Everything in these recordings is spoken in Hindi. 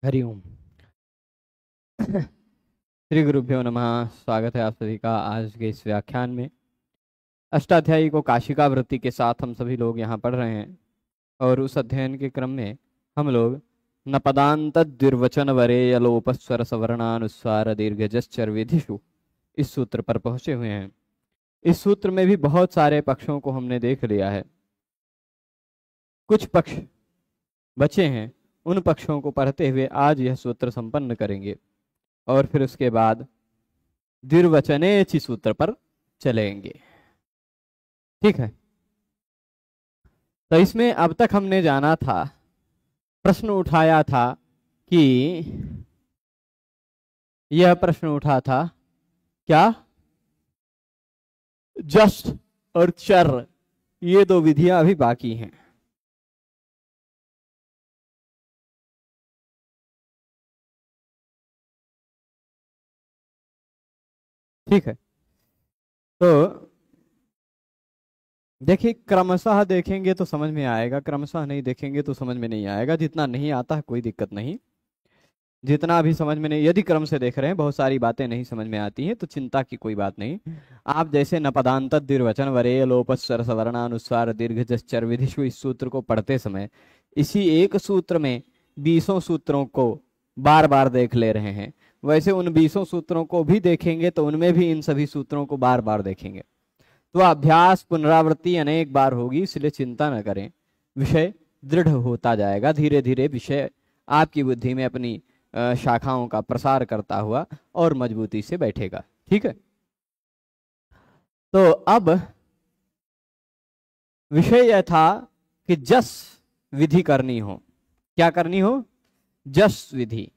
हरि ओम। श्री गुरुभ्यो नमः। स्वागत है आप सभी का आज के इस व्याख्यान में। अष्टाध्यायी को काशिका वृत्ति के साथ हम सभी लोग यहाँ पढ़ रहे हैं और उस अध्ययन के क्रम में हम लोग नपदांत द्विर्वचन वरे यलोपस्वर सवर्णानुस्वार दीर्घजश्चर विधिषु इस सूत्र पर पहुंचे हुए हैं। इस सूत्र में भी बहुत सारे पक्षों को हमने देख लिया है। कुछ पक्ष बचे हैं, उन पक्षों को पढ़ते हुए आज यह सूत्र संपन्न करेंगे और फिर उसके बाद द्विर्वचनेचि सूत्र पर चलेंगे। ठीक है, तो इसमें अब तक हमने जाना था, प्रश्न उठाया था कि यह प्रश्न उठा था क्या जस्ट और चर ये दो विधियां अभी बाकी हैं। ठीक है, तो देखिए क्रमशः देखेंगे तो समझ में आएगा, क्रमशः नहीं देखेंगे तो समझ में नहीं आएगा। जितना नहीं आता है कोई दिक्कत नहीं, जितना अभी समझ में नहीं, यदि क्रम से देख रहे हैं बहुत सारी बातें नहीं समझ में आती हैं तो चिंता की कोई बात नहीं। आप जैसे नपदांत द्विर्वचन वरे लोपस्वर सवर्णानुस्वार दीर्घजश्चर विधिषु इस सूत्र को पढ़ते समय इसी एक सूत्र में 20 सूत्रों को बार बार देख ले रहे हैं, वैसे उन 20 सूत्रों को भी देखेंगे तो उनमें भी इन सभी सूत्रों को बार बार देखेंगे। तो अभ्यास पुनरावृत्ति अनेक बार होगी, इसलिए चिंता न करें, विषय दृढ़ होता जाएगा। धीरे धीरे विषय आपकी बुद्धि में अपनी शाखाओं का प्रसार करता हुआ और मजबूती से बैठेगा। ठीक है, तो अब विषय यह था कि जस विधि करनी हो। क्या करनी हो? जस विधि।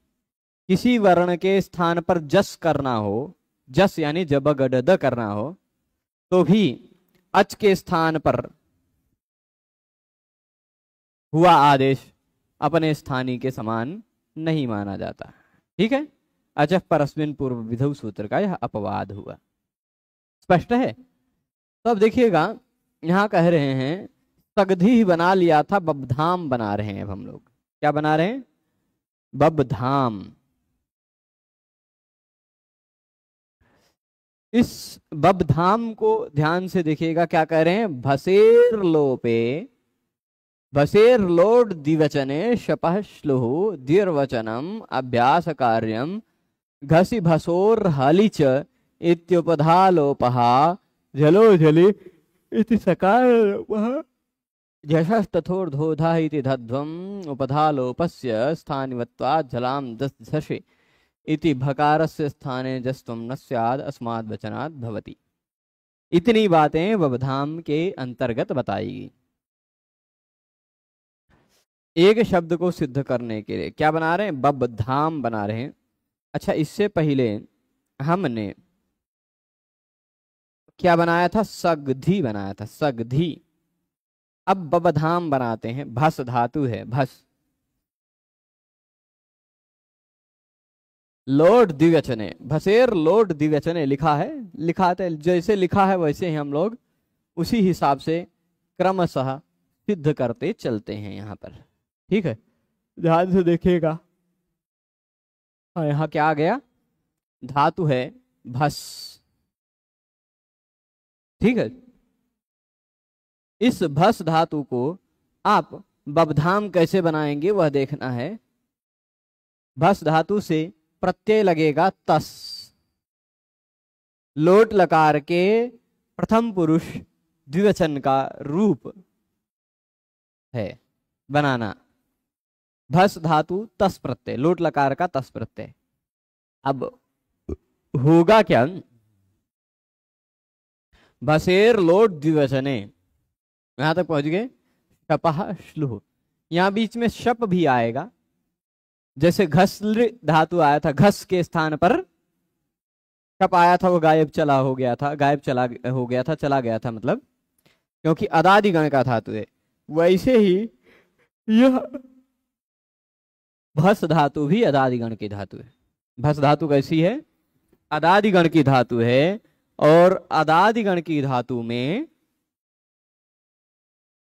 किसी वर्ण के स्थान पर जस करना हो, जस यानी जब गड करना हो, तो भी अच के स्थान पर हुआ आदेश अपने स्थानीय के समान नहीं माना जाता। ठीक है, अचः परस्मिन् पूर्व विधौ सूत्र का यह अपवाद हुआ। स्पष्ट है? तो अब देखिएगा, यहां कह रहे हैं सगधि बना लिया था, बबधाम बना रहे हैं। अब हम लोग क्या बना रहे हैं? बबधाम। इस बबधाम को ध्यान से देखिएगा, क्या कह रहे हैं? भसेर लोपे भसेर लोड द्विवचने शपः श्लुः द्विर्वचनम अभ्यास कार्यम घसी भसोर हलिच इत्युपधालोपः जलो जलि इति सकार झषस्तथोर्धोधा इति धध्वम् उपधालोपस्य स्थानिवत्वात् जलाम दशे इति भकारस्य स्थाने जस्त्वं न स्याद् अस्माद् वचनात् भवति। इतनी बातें बबधाम के अंतर्गत बताई गई। एक शब्द को सिद्ध करने के लिए क्या बना रहे हैं? बबधाम बना रहे हैं। अच्छा, इससे पहले हमने क्या बनाया था? सगधि बनाया था, सगधि। अब बबधाम बनाते हैं। भस धातु है, भस। लोड द्विवचने, भसेर लोड द्विवचने लिखा है, लिखाते जैसे लिखा है वैसे ही हम लोग उसी हिसाब से क्रमशः सिद्ध करते चलते हैं यहाँ पर। ठीक है, ध्यान से देखिएगा। यहाँ क्या आ गया? धातु है भस। ठीक है, इस भस धातु को आप बबधाम कैसे बनाएंगे वह देखना है। भस धातु से प्रत्यय लगेगा तस। लोट लकार के प्रथम पुरुष द्विवचन का रूप है बनाना। भस धातु तस प्रत्यय, लोट लकार का तस प्रत्यय। अब होगा क्या? भसेर लोट द्विवचने, यहां तक पहुंच गए। शपः श्लुः, यहां बीच में शप भी आएगा। जैसे घस्ल धातु आया था, घस के स्थान पर शप आया था, वो गायब चला हो गया था, गायब चला हो गया था, चला गया था, मतलब क्योंकि अदादिगण का धातु है। वैसे ही यह भस धातु भी अदादिगण की धातु है। भस धातु कैसी है? अदादिगण की धातु है, और अदादिगण की धातु में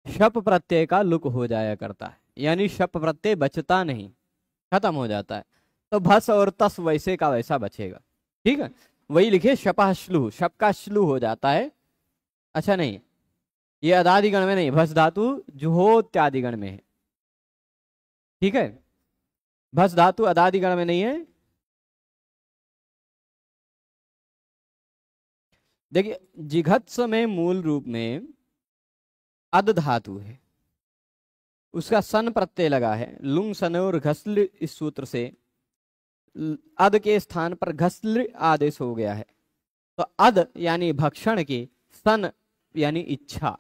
शप प्रत्यय का लुक हो जाया करता है, यानी शप प्रत्यय बचता नहीं। खत्म हो जाता है। तो भस और तस वैसे का वैसा बचेगा। ठीक है, वही लिखे शपः श्लू, शप का श्लू हो जाता है। अच्छा नहीं, ये अदादिगण में नहीं, भस धातु जुहोत्यादिगण में है। ठीक है, भस धातु अदादिगण में नहीं है। देखिए जिघत्स में मूल रूप में अद धातु है, उसका सन प्रत्यय लगा है, लुंग सन और घसल इस सूत्र से अद के स्थान पर घसल आदेश हो गया है। तो अद यानी भक्षण की, सन यानी इच्छा,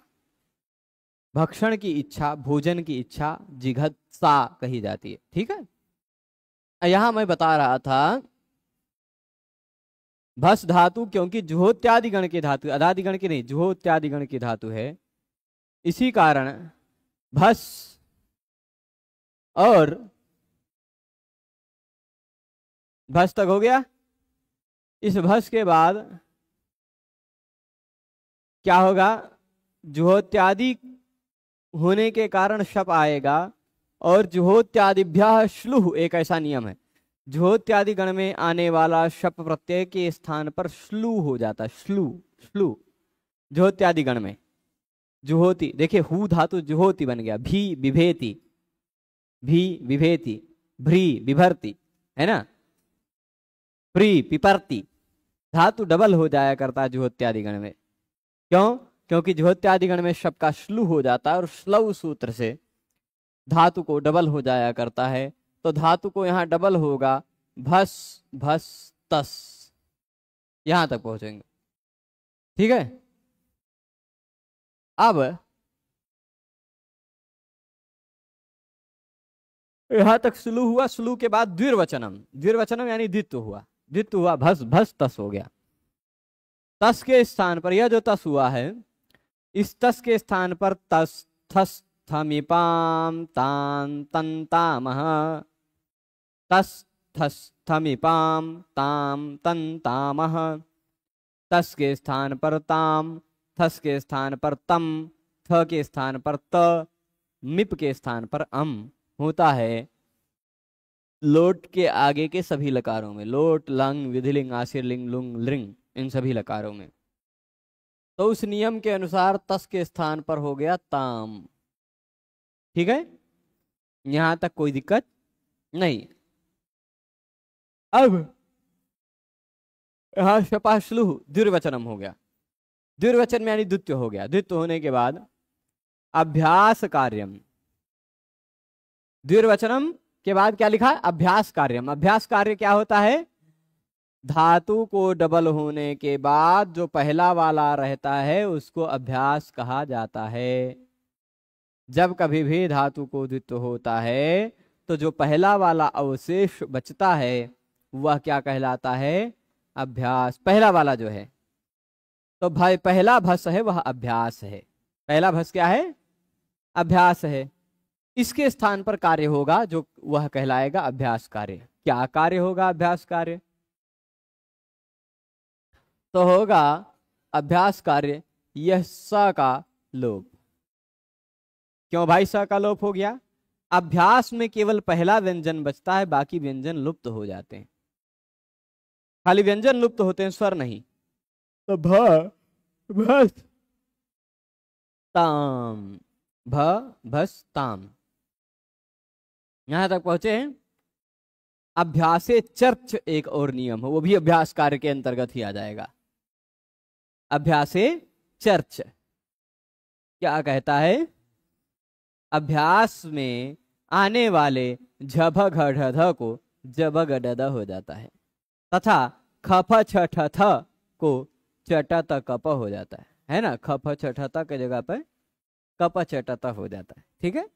भक्षण की इच्छा, भोजन की इच्छा जिघत्सा कही जाती है। ठीक है, यहां मैं बता रहा था भस धातु क्योंकि जुहोत्यादि गण की धातु, अदादि गण की नहीं, जुहोत्यादि गण की धातु है, इसी कारण भस और भस तक हो गया। इस भस के बाद क्या होगा, जुहोत्यादि होने के कारण शप आएगा, और जुहोत्यादिभ्यः श्लुः एक ऐसा नियम है, जुहोत्यादि गण में आने वाला शप प्रत्यय के स्थान पर श्लू हो जाता है। श्लू, श्लू जुहोत्यादि गण में। जुहोति देखिए हु धातु जुहोति बन गया, भी विभेति, भी विभेति, भ्री विभर्ति, है ना, प्री पिपरति, धातु डबल हो जाया करता है जुहोत्यादि गण में। क्यों? क्योंकि जुहोत्यादि गण में शब्द का श्लू हो जाता है और श्लव सूत्र से धातु को डबल हो जाया करता है। तो धातु को यहां डबल होगा, भस भस तस, यहां तक पहुंचेंगे। ठीक है, अब यहां तक स्लू हुआ, स्लू के बाद द्विर्वचनम, द्विर्वचनम यानी द्वित्व हुआ, द्वित्व हुआ, भस भस तस हो गया। तस के स्थान पर, यह जो तस हुआ है, इस तस के स्थान पर तस थस थमिपाम तान तंतामह, तस थस थमिपाम ताम तंतामह, तस के स्थान पर ताम, थस के स्थान पर तम, थ के स्थान पर त, मिप के स्थान पर अम होता है लोट के आगे के सभी लकारों में, लोट लंग विधिलिंग आशीर्लिंग लुंग लिंग, इन सभी लकारों में। तो उस नियम के अनुसार तस के स्थान पर हो गया ताम। ठीक है, यहां तक कोई दिक्कत नहीं। अब यहां शपाश्लु द्विर्वचनम हो गया, द्विर्वचन में यानी द्वित्व हो गया। द्वित्व होने के बाद अभ्यास कार्यम, द्विर्वचनम के बाद क्या लिखा है, अभ्यास कार्यम। अभ्यास कार्य क्या होता है, धातु को डबल होने के बाद जो पहला वाला रहता है उसको अभ्यास कहा जाता है। जब कभी भी धातु को द्वित्व होता है तो जो पहला वाला अवशेष बचता है वह क्या कहलाता है, अभ्यास। पहला वाला जो है, तो भाई पहला भस है वह अभ्यास है, पहला भस क्या है, अभ्यास है। इसके स्थान पर कार्य होगा जो वह कहलाएगा अभ्यास कार्य। क्या कार्य होगा अभ्यास कार्य, तो होगा अभ्यास कार्य यह स का लोप। क्यों भाई स का लोप हो गया, अभ्यास में केवल पहला व्यंजन बचता है, बाकी व्यंजन लुप्त हो जाते हैं। खाली व्यंजन लुप्त होते हैं, स्वर नहीं। तो भस ताम, भस ताम, यहां तक पहुंचे हैं। अभ्यासे चर्च एक और नियम है, वो भी अभ्यास कार्य के अंतर्गत ही आ जाएगा। अभ्यासे चर्च क्या कहता है, अभ्यास में आने वाले झभ घ ढ को जब गड हो जाता है, तथा खफ छठ थ को चटत कप हो जाता है ना, खफ छठ थ के जगह पर कप चटत हो जाता है। ठीक है,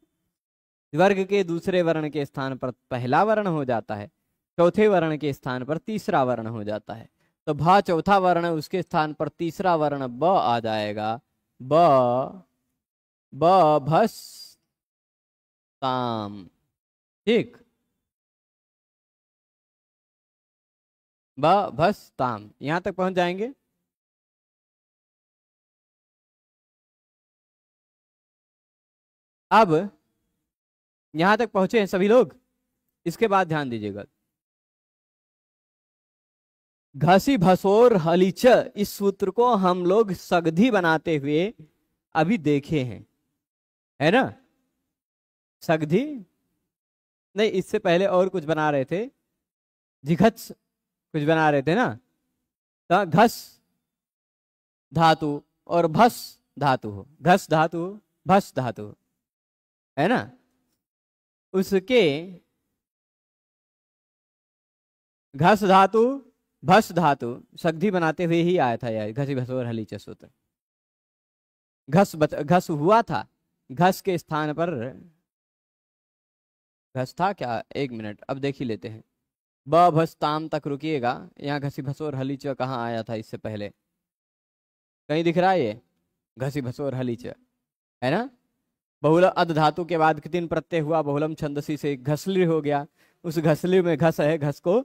वर्ग के दूसरे वर्ण के स्थान पर पहला वर्ण हो जाता है, चौथे वर्ण के स्थान पर तीसरा वर्ण हो जाता है। तो भा चौथा वर्ण, उसके स्थान पर तीसरा वर्ण ब आ जाएगा, ब भस ताम। ठीक, ब भस ताम, यहां तक पहुंच जाएंगे। अब यहां तक पहुंचे हैं सभी लोग, इसके बाद ध्यान दीजिएगा, घसी भसोर हलीच, इस सूत्र को हम लोग सगधी बनाते हुए अभी देखे हैं, है ना। सगधी नहीं, इससे पहले और कुछ बना रहे थे, जिघच कुछ बना रहे थे ना। तो घस धातु और भस धातु हो, घस धातु भस धातु, है ना। उसके घस धातु भस धातु सगधी बनाते हुए ही आया था यार, घसी भसोर हलीच सूत्र। घस हुआ था, घस के स्थान पर घस था क्या, एक मिनट अब देख ही लेते हैं। ब भस ताम तक रुकिएगा, यहाँ घसी भसोर हलीच कहाँ आया था इससे पहले, कहीं दिख रहा है ये घसी भसोर हलीच, है ना। बहुल अध धातु के बाद कितिन प्रत्यय हुआ, बहुलम छंदसी से घसली हो गया, उस घसली में घस है, घस को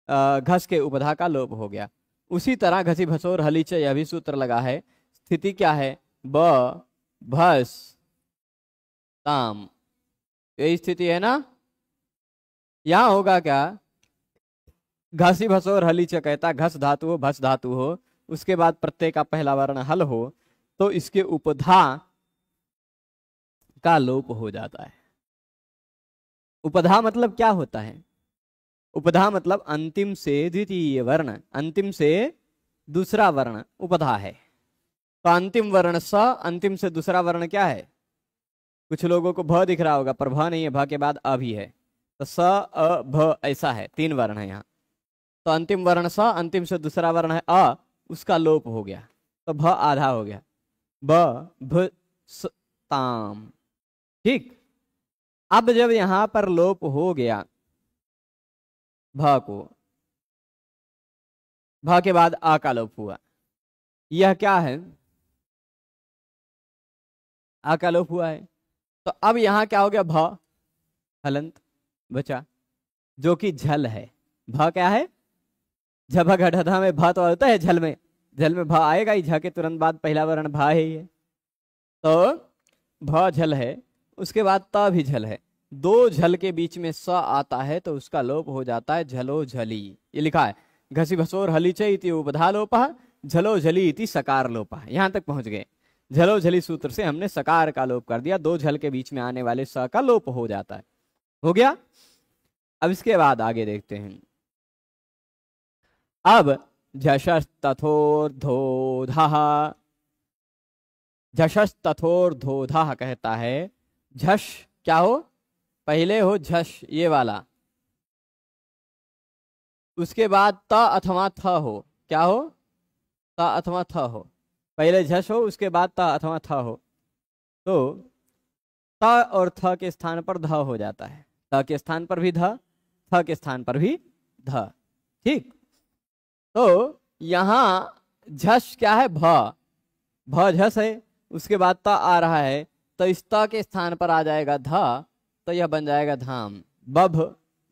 घस के उपधा का लोप हो गया। उसी तरह घसी भसोर हलीच यह भी सूत्र लगा है। स्थिति क्या है, ब भस ताम, यही स्थिति है ना। यहां होगा क्या, घसी भसोर हलीच कहता घस धातु हो भस धातु हो, उसके बाद प्रत्यय का पहला वर्ण हल हो, तो इसके उपधा का लोप हो जाता है। उपधा मतलब क्या होता है, उपधा मतलब अंतिम से द्वितीय वर्ण, अंतिम से दूसरा वर्ण उपधा है। तो अंतिम वर्ण स, अंतिम से दूसरा वर्ण क्या है, कुछ लोगों को भ दिख रहा होगा पर भ नहीं है, भ के बाद अ भी है, तो स अ भ ऐसा है, 3 वर्ण है यहाँ। तो अंतिम वर्ण स, अंतिम से दूसरा वर्ण है अ, उसका लोप हो गया, तो भ आधा हो गया, ब भ स ताम। ठीक, अब जब यहां पर लोप हो गया भ को, भ के बाद आ का लोप हुआ, यह क्या है, आ का लोप हुआ है। तो अब यहां क्या हो गया, भ हलंत बचा, जो कि झल है। भ क्या है, झभ घढ़ा में भ तो होता है, झल में, झल में भ आएगा ही, झ के तुरंत बाद पहला वर्ण भ है ही है, तो भ झल है। उसके बाद त भी झल है, 2 झल के बीच में स आता है तो उसका लोप हो जाता है, झलो झली। ये लिखा है घसी भसोर हलीच इति उपधा लोपः, झलो झली इति सकार लोपः। यहां तक पहुंच गए, झलो झली सूत्र से हमने सकार का लोप कर दिया, 2 झल के बीच में आने वाले स का लोप हो जाता है, हो गया। अब इसके बाद आगे देखते हैं। अब झषस तथोर्धोधः, झषस तथोर्धोधः कहता है, झष क्या हो, पहले हो झष ये वाला, उसके बाद त अथवा थ हो, क्या हो, त अथवा थ हो, पहले झष हो उसके बाद त अथवा थ हो, तो त और थ के स्थान पर ध हो जाता है, त के स्थान पर भी ध, थ के स्थान पर भी ध। ठीक, तो यहां झष क्या है, भ झस है, उसके बाद त आ रहा है, तो इस त के स्थान पर आ जाएगा ध, तो यह बन जाएगा धाम, बभ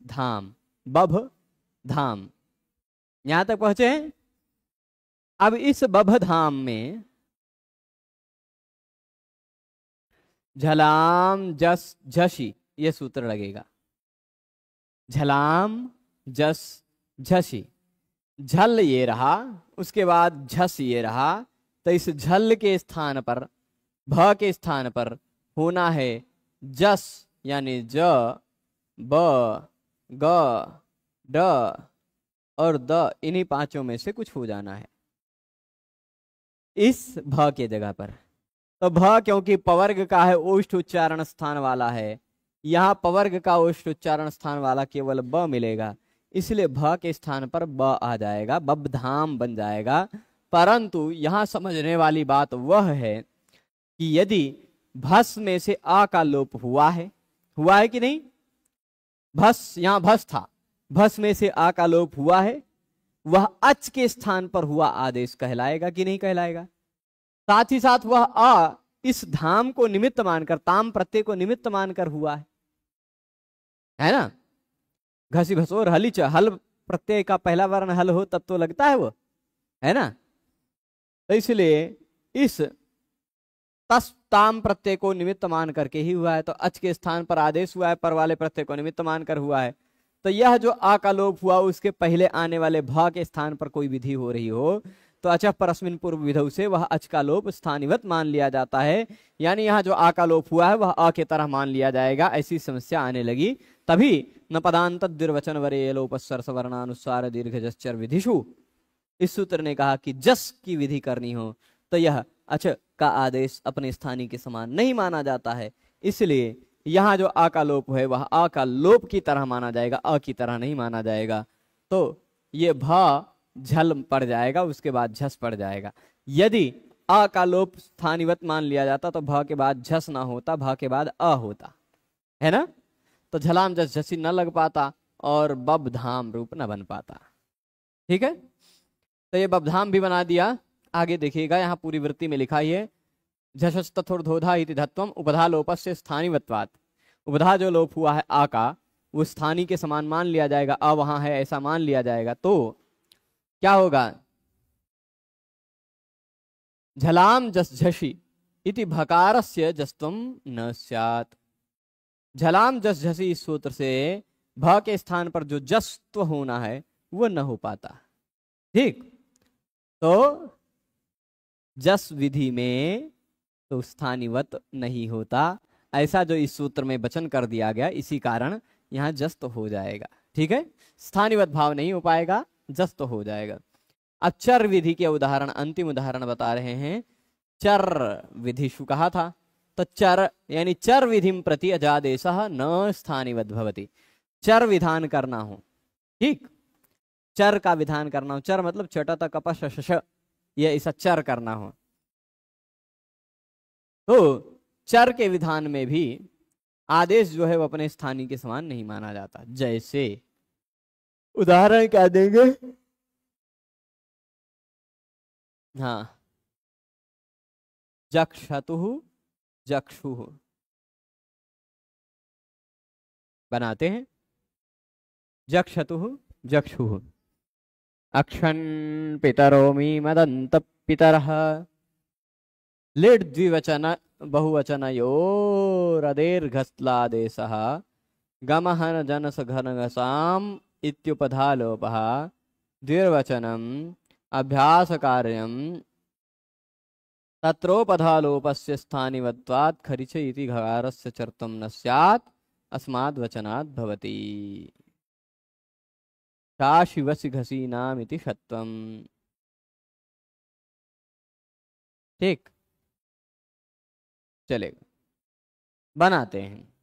धाम, बभ धाम। यहां तक पहुंचे हैं। अब इस बभ धाम में झलाम जस झसी ये सूत्र लगेगा, झलाम जस झसी, झल ये रहा, उसके बाद झस ये रहा, तो इस झल के स्थान पर, भ के स्थान पर होना है जस, यानी ज ब ग ड और द, इन्हीं 5 में से कुछ हो जाना है इस भ के जगह पर। तो भ क्योंकि पवर्ग का है, ओष्ठ उच्चारण स्थान वाला है, यहां पवर्ग का ओष्ठ उच्चारण स्थान वाला केवल ब मिलेगा, इसलिए भ के स्थान पर ब आ जाएगा, बबधाम बन जाएगा। परंतु यहां समझने वाली बात वह है कि यदि भस में से आ का लोप हुआ है कि नहीं, भस यहां भस था, भस में से आ का लोप हुआ है, वह अच के स्थान पर हुआ आदेश कहलाएगा कि नहीं कहलाएगा। साथ ही साथ वह आ इस धाम को निमित्त मानकर, ताम प्रत्यय को निमित्त मानकर हुआ है ना। घसी भसोर हलीच, हल प्रत्यय का पहला वर्ण हल हो तब तो लगता है वो, है ना। तो इसलिए इस तस ताम प्रत्यय को निमित्त मान करके ही हुआ है, तो अच के स्थान पर आदेश हुआ है, पर वाले प्रत्यय को निमित्त मानकर हुआ है। तो यह जो आ का लोप हुआ उसके पहले आने वाले भा के स्थान पर कोई विधि हो रही हो तो अच परस्मिन पूर्व विधौ से वह अच का लोप स्थानिवत मान लिया जाता है, यानी यहाँ जो आ का लोप हुआ है वह अ के तरह मान लिया जाएगा। ऐसी समस्या आने लगी, तभी न पदांत द्विर्वचन वरे लोपस्वर सवर्णानुसार दीर्घ जश्चर विधिषु इस सूत्र ने कहा कि जस की विधि करनी हो तो यह अच का आदेश अपने स्थानीय के समान नहीं माना जाता है, इसलिए यहाँ जो आ का लोप है वह आ का लोप की तरह माना जाएगा, अ की तरह नहीं माना जाएगा। तो ये भा झल पड़ जाएगा, उसके बाद झस पड़ जाएगा। यदि आ का लोप स्थानिवत मान लिया जाता तो भ के बाद झस ना होता, भ के बाद अ होता, है ना। तो झलाम जस झसी न लग पाता और बब धाम रूप न बन पाता। ठीक है, तो ये बबधाम भी बना दिया। आगे देखिएगा, यहाँ पूरी वृत्ति में लिखा ही है झस तथोर्धोधा इति धत्वम उपधा लोपस्य स्थानिवत्वात्। उपधा जो लोप हुआ है आ का वो स्थानीय के समान मान लिया जाएगा, अ वहां है ऐसा मान लिया जाएगा। तो क्या होगा, झलाम जस झसी इति भकारस्य जस्त्वम न स्यात्। झलाम जस झसी इस सूत्र से भ के स्थान पर जो जस्त्व होना है वो न हो पाता। ठीक, तो जस विधि में तो स्थानिवत नहीं होता, ऐसा जो इस सूत्र में वचन कर दिया गया, इसी कारण यहाँ जस तो हो जाएगा। ठीक है, स्थानिवत भाव नहीं हो पाएगा, जस तो हो जाएगा। अब चर विधि के उदाहरण, अंतिम उदाहरण बता रहे हैं। चर विधिषु कहा था, तो चर यानी चर विधिम प्रति अजादेश न स्थानिवत भवति। चर विधान करना हो, ठीक, चर का विधान करना हो, चर मतलब चटत कप शश, ये ऐसा चर करना हो, तो चर के विधान में भी आदेश जो है वो अपने स्थानीय के समान नहीं माना जाता। जैसे उदाहरण क्या देंगे, हाँ, जक्षतु जक्षु बनाते हैं, जक्षतु जक्षु। अक्षण पितरोमि मदंत पितरः लिट् द्विवचन बहुवचनयोरदेर्घस्लादेशः गमहन जनस घनघसाम इत्युपधा लोपः द्विर्वचनम अभ्यास कार्यम तत्रोपधा लोपस्य स्थानिवत्वात् खरिच इति घकारस्य चर्तम न स्यात् अस्माद् वचनात् भवति। शिवसि घसीनाम इति षत्वम। ठीक, चलेगा, बनाते हैं।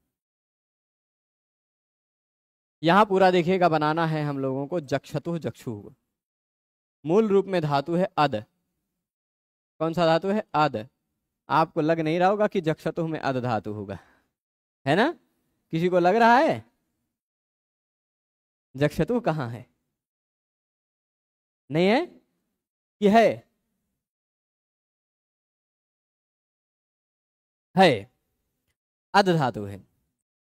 यहां पूरा देखिएगा, बनाना है हम लोगों को जक्षतु जक्षु। मूल रूप में धातु है अद। कौन सा धातु है, अद। आपको लग नहीं रहा होगा कि जक्षतु में अद धातु होगा, है ना। किसी को लग रहा है जक्षतु कहाँ है, नहीं है कि है अद धातु है।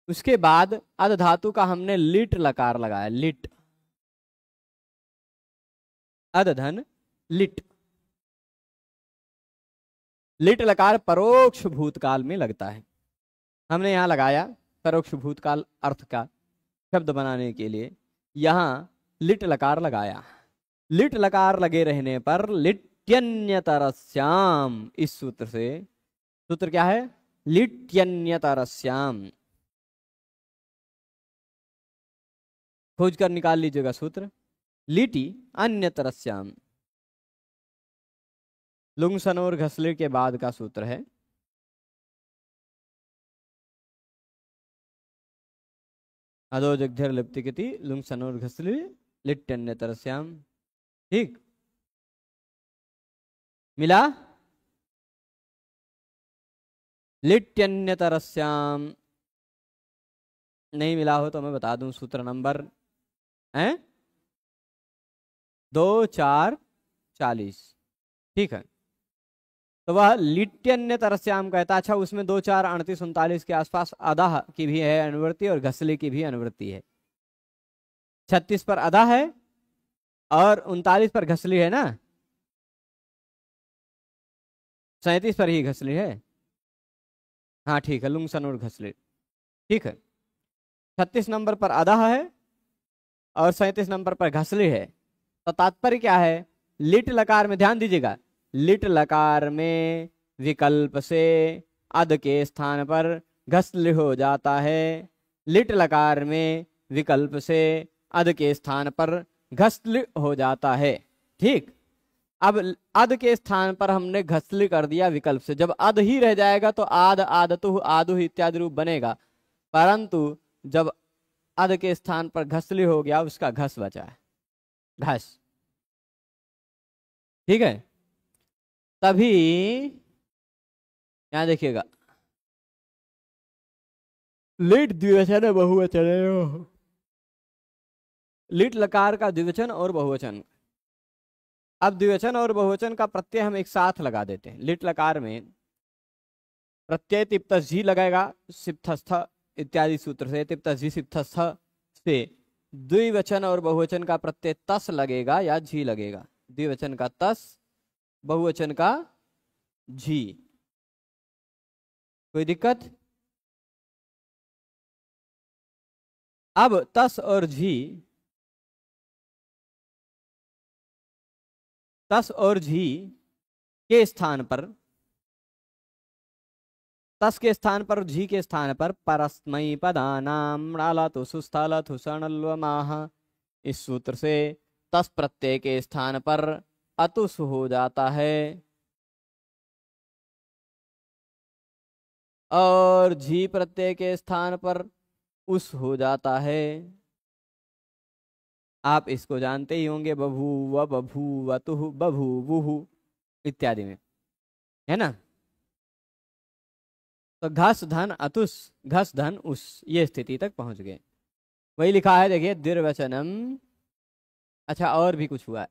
उसके बाद अद धातु का हमने लिट लकार लगाया, लिट, अद धन लिट। लिट लकार परोक्ष भूतकाल में लगता है, हमने यहां लगाया परोक्ष भूतकाल अर्थ का शब्द बनाने के लिए, यहां लिट लकार लगाया। लिट लकार लगे रहने पर लिट्यन्यतरस्याम, इस सूत्र से, सूत्र क्या है, लिट्यन्यतरस्याम। खोज कर निकाल लीजिएगा सूत्र, लिटि अन्यतरस्याम। लुंग सनोर घसले के बाद का सूत्र है। अदो जगधर लिप्तिकति लुंग सनोर घसले लिट्यन्यतरस्याम। ठीक, मिला, लिट्यन्यतरस्याम। नहीं मिला हो तो मैं बता दूं, सूत्र नंबर है 2-4-40। ठीक है, तो वह लिट्यन्यतरस्याम कहता। अच्छा, उसमें 2-4-38-39 के आसपास अदा की भी है अनुवृत्ति और घसले की भी अनुवृत्ति है। 36 पर अदा है और 39 पर घसली है ना, 37 पर ही घसली है। हाँ ठीक है, लुंगसन और घसलिट, ठीक है। 36 नंबर पर अदह है और 37 नंबर पर घसली है। तो तात्पर्य क्या है, लिट लकार में ध्यान दीजिएगा, लिट लकार में विकल्प से अद के स्थान पर घसल हो जाता है। लिट लकार में विकल्प से अद के स्थान पर घसल हो जाता है, ठीक। अब अद के स्थान पर हमने घसली कर दिया विकल्प से, जब अद ही रह जाएगा तो आद, आदतु, आदु इत्यादि रूप बनेगा, परंतु जब अद के स्थान पर घसली हो गया, उसका घस बचा है, घस, ठीक है। तभी यहां देखिएगा, लिट द्विवचन है बहुवचन है, लिट लकार का द्विवचन और बहुवचन। अब द्विवचन और बहुवचन का प्रत्यय हम एक साथ लगा देते हैं। लिट लकार में प्रत्यय तिप्तस जी लगेगा, सिप्तस्थ इत्यादि सूत्र से, तिप्तस जी सिप्तस्थ से द्विवचन और बहुवचन का प्रत्यय तस लगेगा या झी लगेगा, द्विवचन का तस, बहुवचन का झी। कोई दिक्कत? अब तस और झी, तस और झी के स्थान पर, तस के स्थान पर, झी के स्थान पर परस्मै पदानाम णालतु सुस्थलतु सणल्वमाह, इस सूत्र से तस प्रत्यय के स्थान पर अतुस हो जाता है और झी प्रत्यय के स्थान पर उस हो जाता है। आप इसको जानते ही होंगे, बभूव, बभूवतुः, बभूवुः इत्यादि में, है ना। तो घस धन अतुस, घस धन उस, ये स्थिति तक पहुंच गए। वही लिखा है, देखिए, द्विर्वचनम। अच्छा, और भी कुछ हुआ है,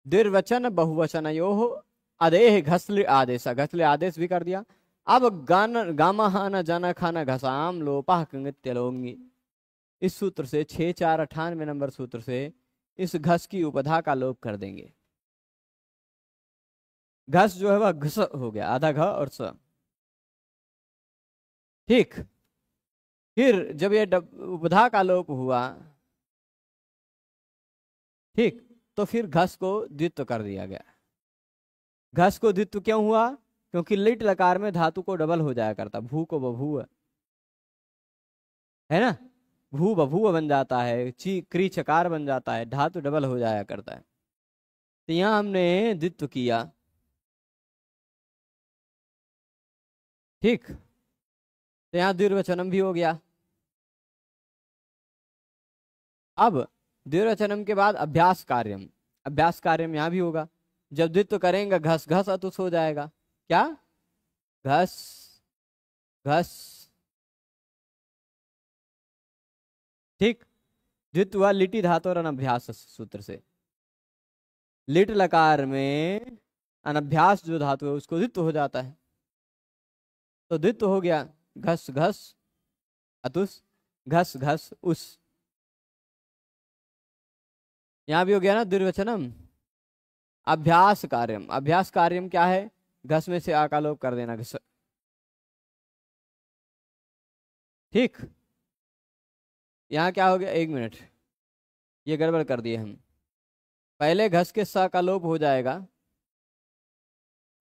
द्विर्वचन बहुवचनयोः अदेह घसल आदेश, घसल आदेश भी कर दिया। अब गान गामहन जन खन घसाम लोपह कृत्य, इस सूत्र से 6498 नंबर सूत्र से इस घस की उपधा का लोप कर देंगे। घस जो है वह घस हो गया, आधा घ और स, ठीक। फिर जब ये उपधा का लोप हुआ, ठीक, तो फिर घस को द्वित्व कर दिया गया। घस को द्वित्व क्यों हुआ? क्योंकि लिट लकार में धातु को डबल हो जाया करता, भू को बभू, है ना, भू बभू बन जाता है, ची क्री चकार बन जाता है, धातु डबल हो जाया करता है। तो यहां हमने द्वित्व किया, ठीक, तो यहां द्विर्वचनम भी हो गया। अब द्विर्वचनम के बाद अभ्यास कार्यम, अभ्यास कार्यम यहां भी होगा। जब द्वित्व करेंगे घस घस अतुस हो जाएगा, क्या, घस घस, ठीक। द्वित्व हुआ लिटी धातु और अनभ्यास सूत्र से। लिट लकार में अनभ्यास जो धातु है उसको द्वित्व हो जाता है, तो द्वित्व हो गया, घस घस अतुस, घस घस उस। यहां भी हो गया ना द्विर्वचनम। अभ्यास कार्यम, अभ्यास कार्यम क्या है, घस में से आकालोप कर देना, घस, ठीक। यहां क्या हो गया, 1 मिनट, ये गड़बड़ कर दिए हम। पहले घस के स का लोप हो जाएगा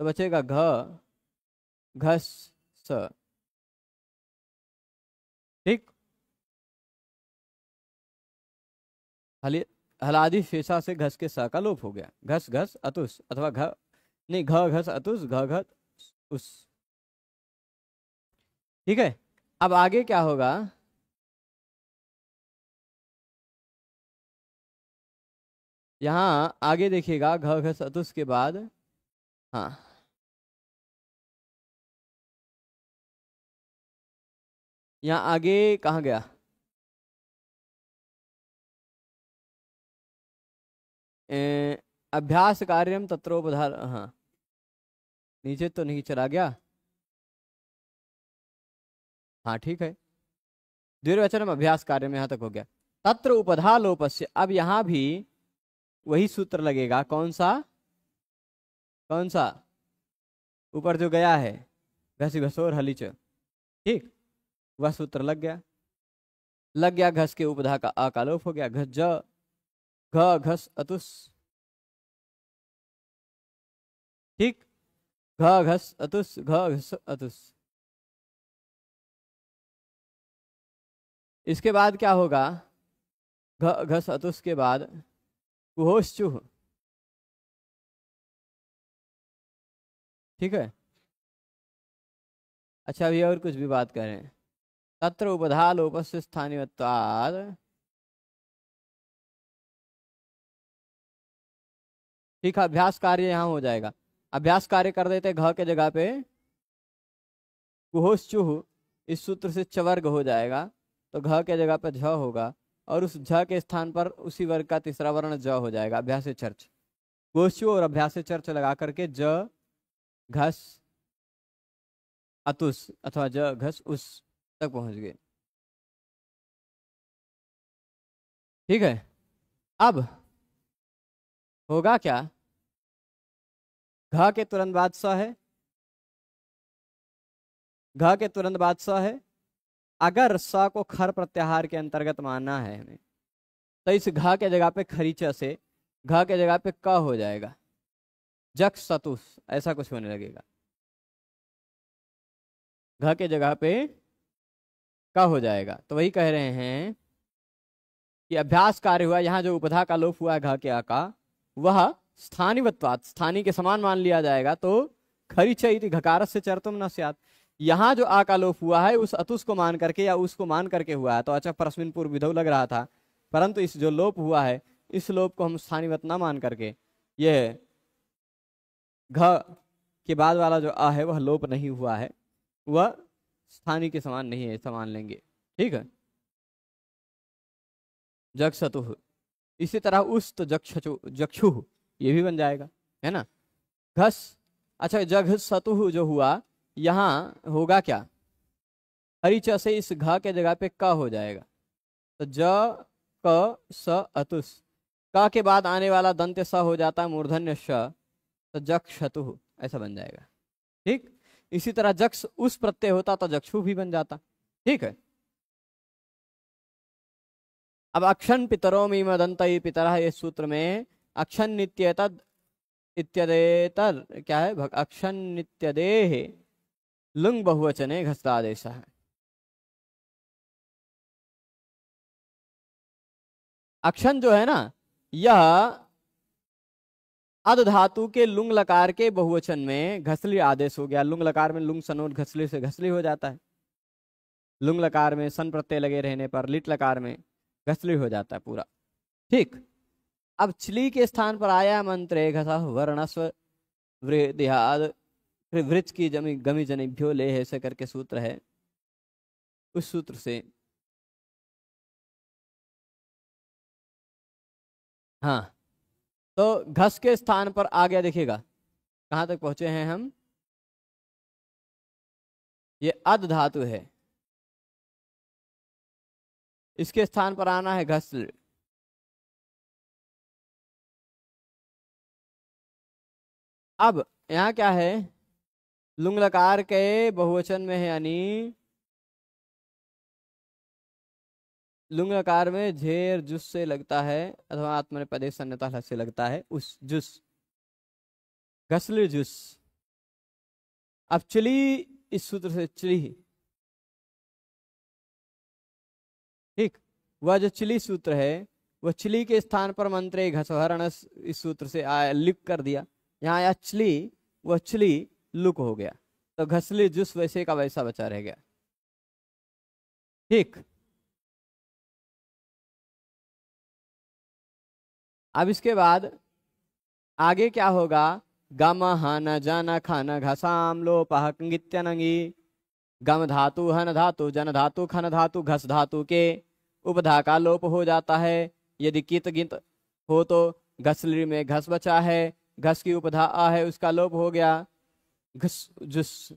तो बचेगा घ, घस स, ठीक। हलादि शेषा से घस के स का लोप हो गया, घस घस अतुस, अथवा घ नहीं, घ घस अतुस, घ घ उस, ठीक है। अब आगे क्या होगा, यहां आगे देखिएगा, घ घस अतुस के बाद, हाँ, यहाँ आगे कहाँ गया, अभ्यास कार्यम तत्रोपधार, हाँ, नीचे तो नहीं चला गया, हाँ ठीक है। द्विर्वचनम अभ्यास कार्य में यहां तक हो गया। तत्र उपधा लोपस्य, अब यहां भी वही सूत्र लगेगा, कौन सा, कौन सा, ऊपर जो गया है, घस घसोर हलिच, ठीक, वह सूत्र लग गया। लग गया, घस के उपधा का आ का लोप हो गया, घस ज घ घस अतुस। ठीक, घ घस अतुस, घ घस अतुस। इसके बाद क्या होगा, घ घस अतुस के बाद कुहोश चुह। ठीक है। अच्छा, अभी और कुछ भी बात करें। तत्र उपधा लोपस्य स्थानिवत्वाद। ठीक है, अभ्यास कार्य यहाँ हो जाएगा। अभ्यास कार्य कर देते, घ के जगह पे कुहोश चुह, इस सूत्र से चवर्ग हो जाएगा, तो घ के जगह पे झ होगा, और उस झ के स्थान पर उसी वर्ग का तीसरा वर्ण ज हो जाएगा। अभ्यास चर्च, गोश्चु और अभ्यास चर्च लगा करके ज घस अतुस अथवा ज घस उस तक पहुंच गए। ठीक है। अब होगा क्या, घ के तुरंत बाद स है, घ के तुरंत बाद स है। अगर स को खर प्रत्याहार के अंतर्गत मानना है हमें, तो इस घ के जगह पे खरी च से घ के जगह पे क हो जाएगा, जक सतुस ऐसा कुछ होने लगेगा। घ के जगह पे क हो जाएगा। तो वही कह रहे हैं कि अभ्यास कार्य हुआ, यहाँ जो उपधा का लोप हुआ है घ के आ का, वह स्थानिवत्वात् स्थानी के समान मान लिया जाएगा। तो खरी च इति घकारस्य चर्तुम न स्यात्। यहाँ जो आ का लोप हुआ है उस अतुस को मान करके या उसको मान करके हुआ है, तो अच्छा परस्मिन पूर्व विधौ लग रहा था, परंतु इस जो लोप हुआ है इस लोप को हम स्थानिवत ना मान करके ये घ के बाद वाला जो आ है वह लोप नहीं हुआ है, वह स्थानी के समान नहीं है, ऐसा मान लेंगे। ठीक है। जग सतुह, इसी तरह उस तो जक्षु ये भी बन जाएगा, है ना। घस, अच्छा जग सतुह जो हुआ, यहाँ होगा क्या, हरी च से इस घ के जगह पे क हो जाएगा, तो ज क स अतुस। क के बाद आने वाला दंत्य स हो जाता है मूर्धन्य श, तो जक्षतुह ऐसा बन जाएगा। ठीक, इसी तरह जक्ष उस प्रत्यय होता तो जक्षु भी बन जाता। ठीक है। अब अक्षन पितरो मीमदंत पितर, इस सूत्र में अक्षन नित्येतद इत्यदेतर क्या है, अक्षन नित्यदेह लुंग बहुवचने घस्तादेश है। अक्षन जो है ना, यह अद धातु के लुंग लकार के बहुवचन में घसली आदेश हो गया। लुंग लकार में लुंग सनोट घसली से घसली हो जाता है, लुंग लकार में सन प्रत्यय लगे रहने पर लिट लकार में घसली हो जाता है पूरा। ठीक, अब चली के स्थान पर आया मंत्रे घसा वर्णस्व वृद्धियाद वृक्ष की जमी गमी जनिभ्यो ले ऐसे करके सूत्र है। उस सूत्र से हाँ, तो घस के स्थान पर आ गया, देखिएगा कहां तक पहुंचे हैं हम, ये अद धातु है, इसके स्थान पर आना है घस। अब यहाँ क्या है, लुंग लकार के बहुवचन में है, यानी लुंग लकार में झेर जुस से लगता है अथवा आत्मनेपदे सन्नता से लगता है, उस जुस घसली जुस। अब चली, इस सूत्र से चली, ठीक, वह जो चिली सूत्र है वह चिली के स्थान पर मंत्रे घसहरण इस सूत्र से लिख कर दिया, यहाँ आया चली, वह चली लुक हो गया, तो घसली जुस वैसे का वैसा बचा रह गया। ठीक, अब इसके बाद आगे क्या होगा, गम हन जन खन घसाम लोपह कित्यनंगी। गम धातु हन धातु जन धातु खन धातु घस धातु के उपधा का लोप हो जाता है। यदि कित गित हो तो घसली में घस बचा है, घस की उपधा आ है उसका लोप हो गया, घस जुस।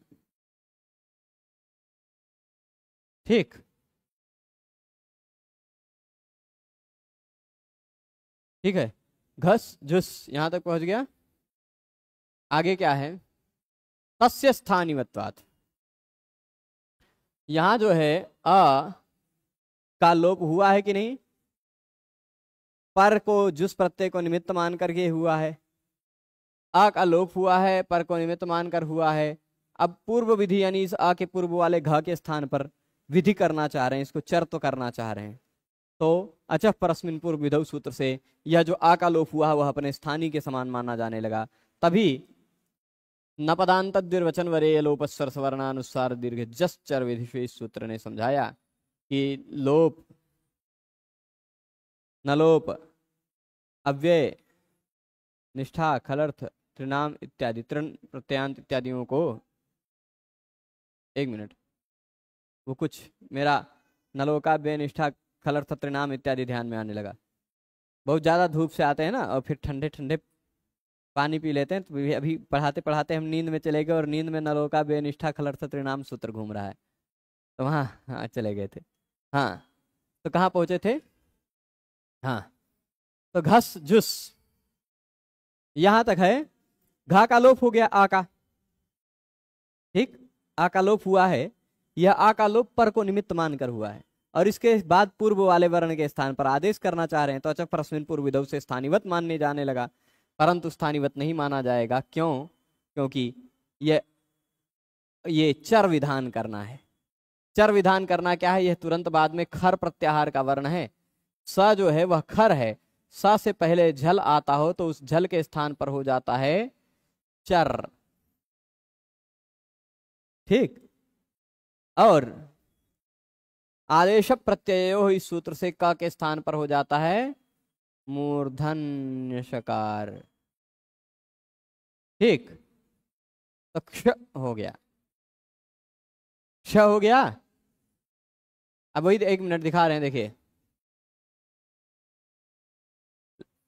ठीक, ठीक है, घस जुस यहां तक पहुंच गया। आगे क्या है, तस्य स्थानिवत्वात्, यहां जो है अ का लोप हुआ है कि नहीं? पर को जुस प्रत्यय को निमित्त मान करके हुआ है। आ का लोप हुआ है, पर को निमित्त मानकर हुआ है। अब पूर्व विधि यानी इस आ के पूर्व वाले घ के स्थान पर विधि करना चाह रहे हैं, इसको चर तो करना चाह रहे हैं। तो अचः परस्मिन पूर्व विधौ सूत्र से यह जो आ का लोप हुआ वह अपने स्थानीय के समान माना जाने लगा। तभी न पदांत द्विर्वचन वरे लोपस्वर स्वर्णानुसार दीर्घ जस चर विधि से इस सूत्र ने समझाया कि लोप, नलोप, अव्यय, निष्ठा, खलर्थ, त्रिनाम इत्यादि, तृण प्रत्यांत इत्यादियों को, एक मिनट, वो कुछ मेरा नलोकाव्यय, निष्ठा, खलर्थ, त्रिनाम इत्यादि ध्यान में आने लगा। बहुत ज्यादा धूप से आते हैं ना और फिर ठंडे ठंडे पानी पी लेते हैं, तो अभी पढ़ाते पढ़ाते हम नींद में चले गए और नींद में नलोकाव्यय, निष्ठा, खलर्थ, त्रिनाम सूत्र घूम रहा है। तो वहाँ हाँ चले गए थे। हाँ, तो कहाँ पहुंचे थे? हाँ, तो घस जुस यहां तक है। घा का लोप हो गया आ का, ठीक, आ का लोप हुआ है। यह आ का लोप पर को निमित्त मानकर हुआ है और इसके बाद पूर्व वाले वर्ण के स्थान पर आदेश करना चाह रहे हैं, तो अचः परस्मिन पूर्व विधौ से स्थानीवत मानने जाने लगा। परंतु स्थानीवत नहीं माना जाएगा। क्यों? क्योंकि ये चर विधान करना है। चर विधान करना क्या है? यह तुरंत बाद में खर प्रत्याहार का वर्ण है। स जो है वह खर है। स से पहले झल आता हो तो उस झल के स्थान पर हो जाता है चर, ठीक। और आदेश प्रत्ययो इस सूत्र से क के स्थान पर हो जाता है मूर्धन्य शकार, ठीक। तो क्ष हो गया, क्ष हो गया। अब वही एक मिनट दिखा रहे हैं, देखिए।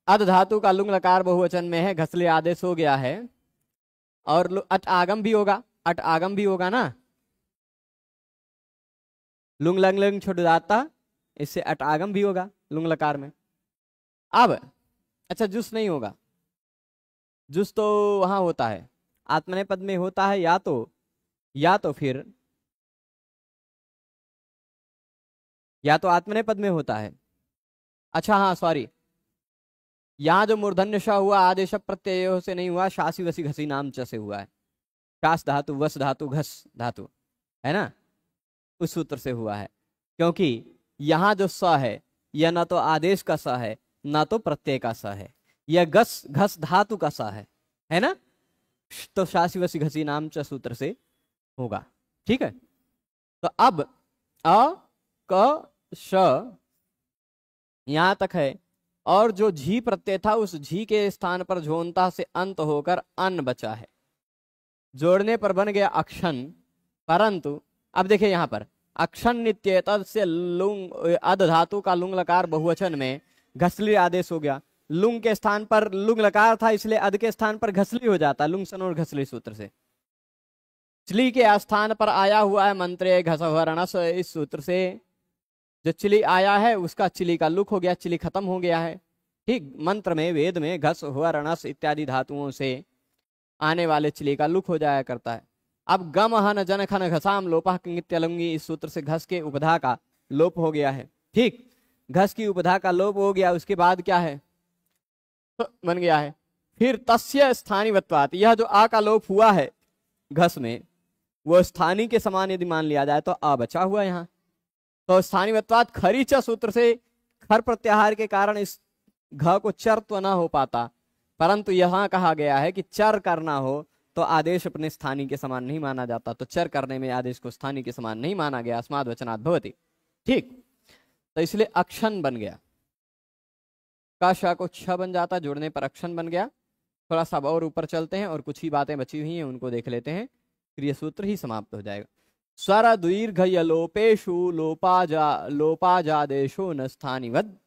अध धातु का लुंग लकार बहुवचन में है, घसले आदेश हो गया है। और अट आगम भी होगा, अट आगम भी होगा ना, लुंग लंग लंग छोड़ दाता, इससे अट आगम भी होगा लुंग लकार में। अब अच्छा, जुस नहीं होगा। जुस तो वहां होता है, आत्मनेय पद में होता है, या तो फिर या तो आत्मनेय पद में होता है। अच्छा हाँ सॉरी, यहाँ जो मूर्धन्य श हुआ आदेश प्रत्यय से नहीं हुआ, शासी वसी घसी नाम च से हुआ है। शास धातु, वस धातु, घस धातु, है ना, उस सूत्र से हुआ है। क्योंकि यहाँ जो स है यह ना तो आदेश का स है ना तो प्रत्यय का स है, यह घस घस धातु का स है ना। तो शासी वसी घसी नाम च सूत्र से होगा, ठीक है। तो अब अ क श यहां तक है। और जो झी प्रत्यय था उस झी के स्थान पर झोंता से अंत होकर अन बचा है, जोड़ने पर बन गया अक्षन। परंतु अब देखिए यहां पर अक्षन नित्य तद से लुंग अध धातु का लुंग लकार बहुवचन में घसली आदेश हो गया। लुंग के स्थान पर लुंग लकार था, इसलिए अध के स्थान पर घसली हो जाता, लुंग सन और घसली सूत्र से। चिली के स्थान पर आया हुआ है मंत्रे घसवर्णस, इस सूत्र से जो चिली आया है उसका चिली का लुक हो गया, चिली खत्म हो गया है, ठीक। मंत्र में वेद में घस हुआ रणस इत्यादि धातुओं से आने वाले चिली का लुक हो जाया करता है। अब गम हन जन खन घसाम लोपा किंगित्यलुंगी, इस सूत्र से घस के उपधा का लोप हो गया है, ठीक। घस की उपधा का लोप हो गया, उसके बाद क्या है? तो बन गया है। फिर तस्य स्थानीवत्वात्, यह जो आ का लोप हुआ है घस में वो स्थानीय के समान यदि मान लिया जाए तो आ बचा हुआ यहाँ। तो स्थानीयत्वात् खरीच सूत्र से खर प्रत्याहार के कारण इस घ को चर तो ना हो पाता, परंतु यहां कहा गया है कि चर करना हो तो आदेश अपने स्थानीय के समान नहीं माना जाता, तो चर करने में आदेश को स्थानीय के समान नहीं माना गया, अस्माद् वचनात् भवति, ठीक। तो इसलिए अक्षन बन गया, का श को छ बन जाता, जोड़ने पर अक्षन बन गया। थोड़ा सा और ऊपर चलते हैं और कुछ ही बातें बची हुई हैं उनको देख लेते हैं, फिर ये सूत्र ही समाप्त हो जाएगा। स्वर दीर्घ लोपेशु लोपाजादेशो न स्थानिवद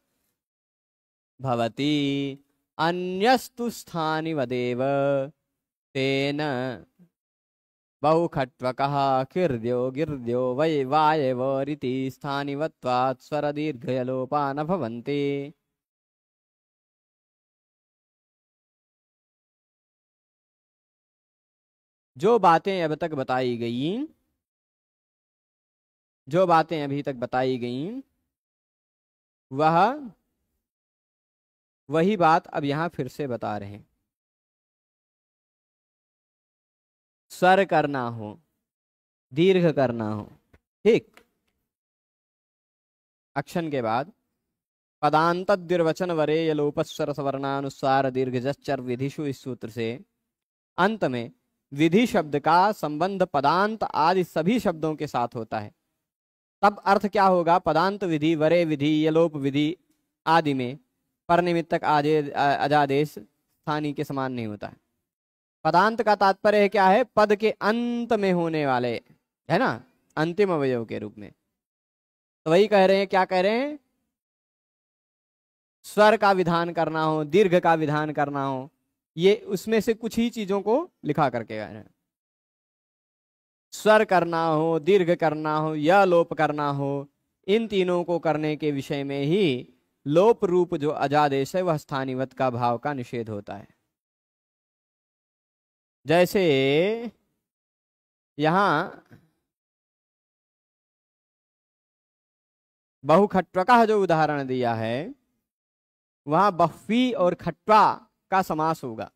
भवति, अन्यस्तु स्थानिवदेव तेन बहुखट्वकः किर्द्यो गिर्द्यो वै वायवरिति स्थानिवत्वात् स्वर दीर्घ लोपा न भवन्ति। जो बातें अब तक बताई गई जो बातें अभी तक बताई गई वही बात अब यहां फिर से बता रहे हैं। स्वर करना हो, दीर्घ करना हो, ठीक, अक्षन के बाद पदांत द्विर्वचन वरे लोपस्वर सवर्णानुसार दीर्घ जश्चर विधिषु, इस सूत्र से अंत में विधि शब्द का संबंध पदांत आदि सभी शब्दों के साथ होता है। तब अर्थ क्या होगा? पदांत विधि, वरे विधि, यलोप विधि आदि में परनिमित्तक अजादेश स्थानीय के समान नहीं होता है। पदांत का तात्पर्य क्या है? पद के अंत में होने वाले, है ना, अंतिम अवयव के रूप में। तो वही कह रहे हैं, क्या कह रहे हैं? स्वर का विधान करना हो, दीर्घ का विधान करना हो, ये उसमें से कुछ ही चीजों को लिखा करके कह रहे हैं। स्वर करना हो, दीर्घ करना हो या लोप करना हो, इन तीनों को करने के विषय में ही लोप रूप जो अजादेश है वह स्थानीवत का भाव का निषेध होता है। जैसे यहां बहुखट्व का जो उदाहरण दिया है वहां बह्वी और खट्वा का समास होगा।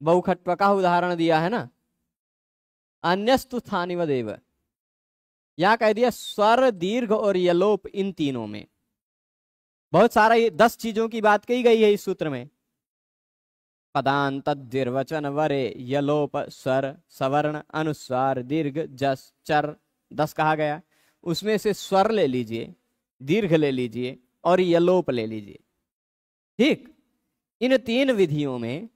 बहुखट्व का उदाहरण दिया है ना, अन्यस्तु स्थानीवदेव, यहां कह दिया स्वर, दीर्घ और यलोप, इन तीनों में बहुत सारा, ये 10 चीजों की बात कही गई है इस सूत्र में। पदांत द्विर्वचन वरे यलोप स्वर सवर्ण अनुस्वार दीर्घ जस चर 10 कहा गया। उसमें से स्वर ले लीजिए, दीर्घ ले लीजिए और यलोप ले लीजिए, ठीक। इन 3 विधियों में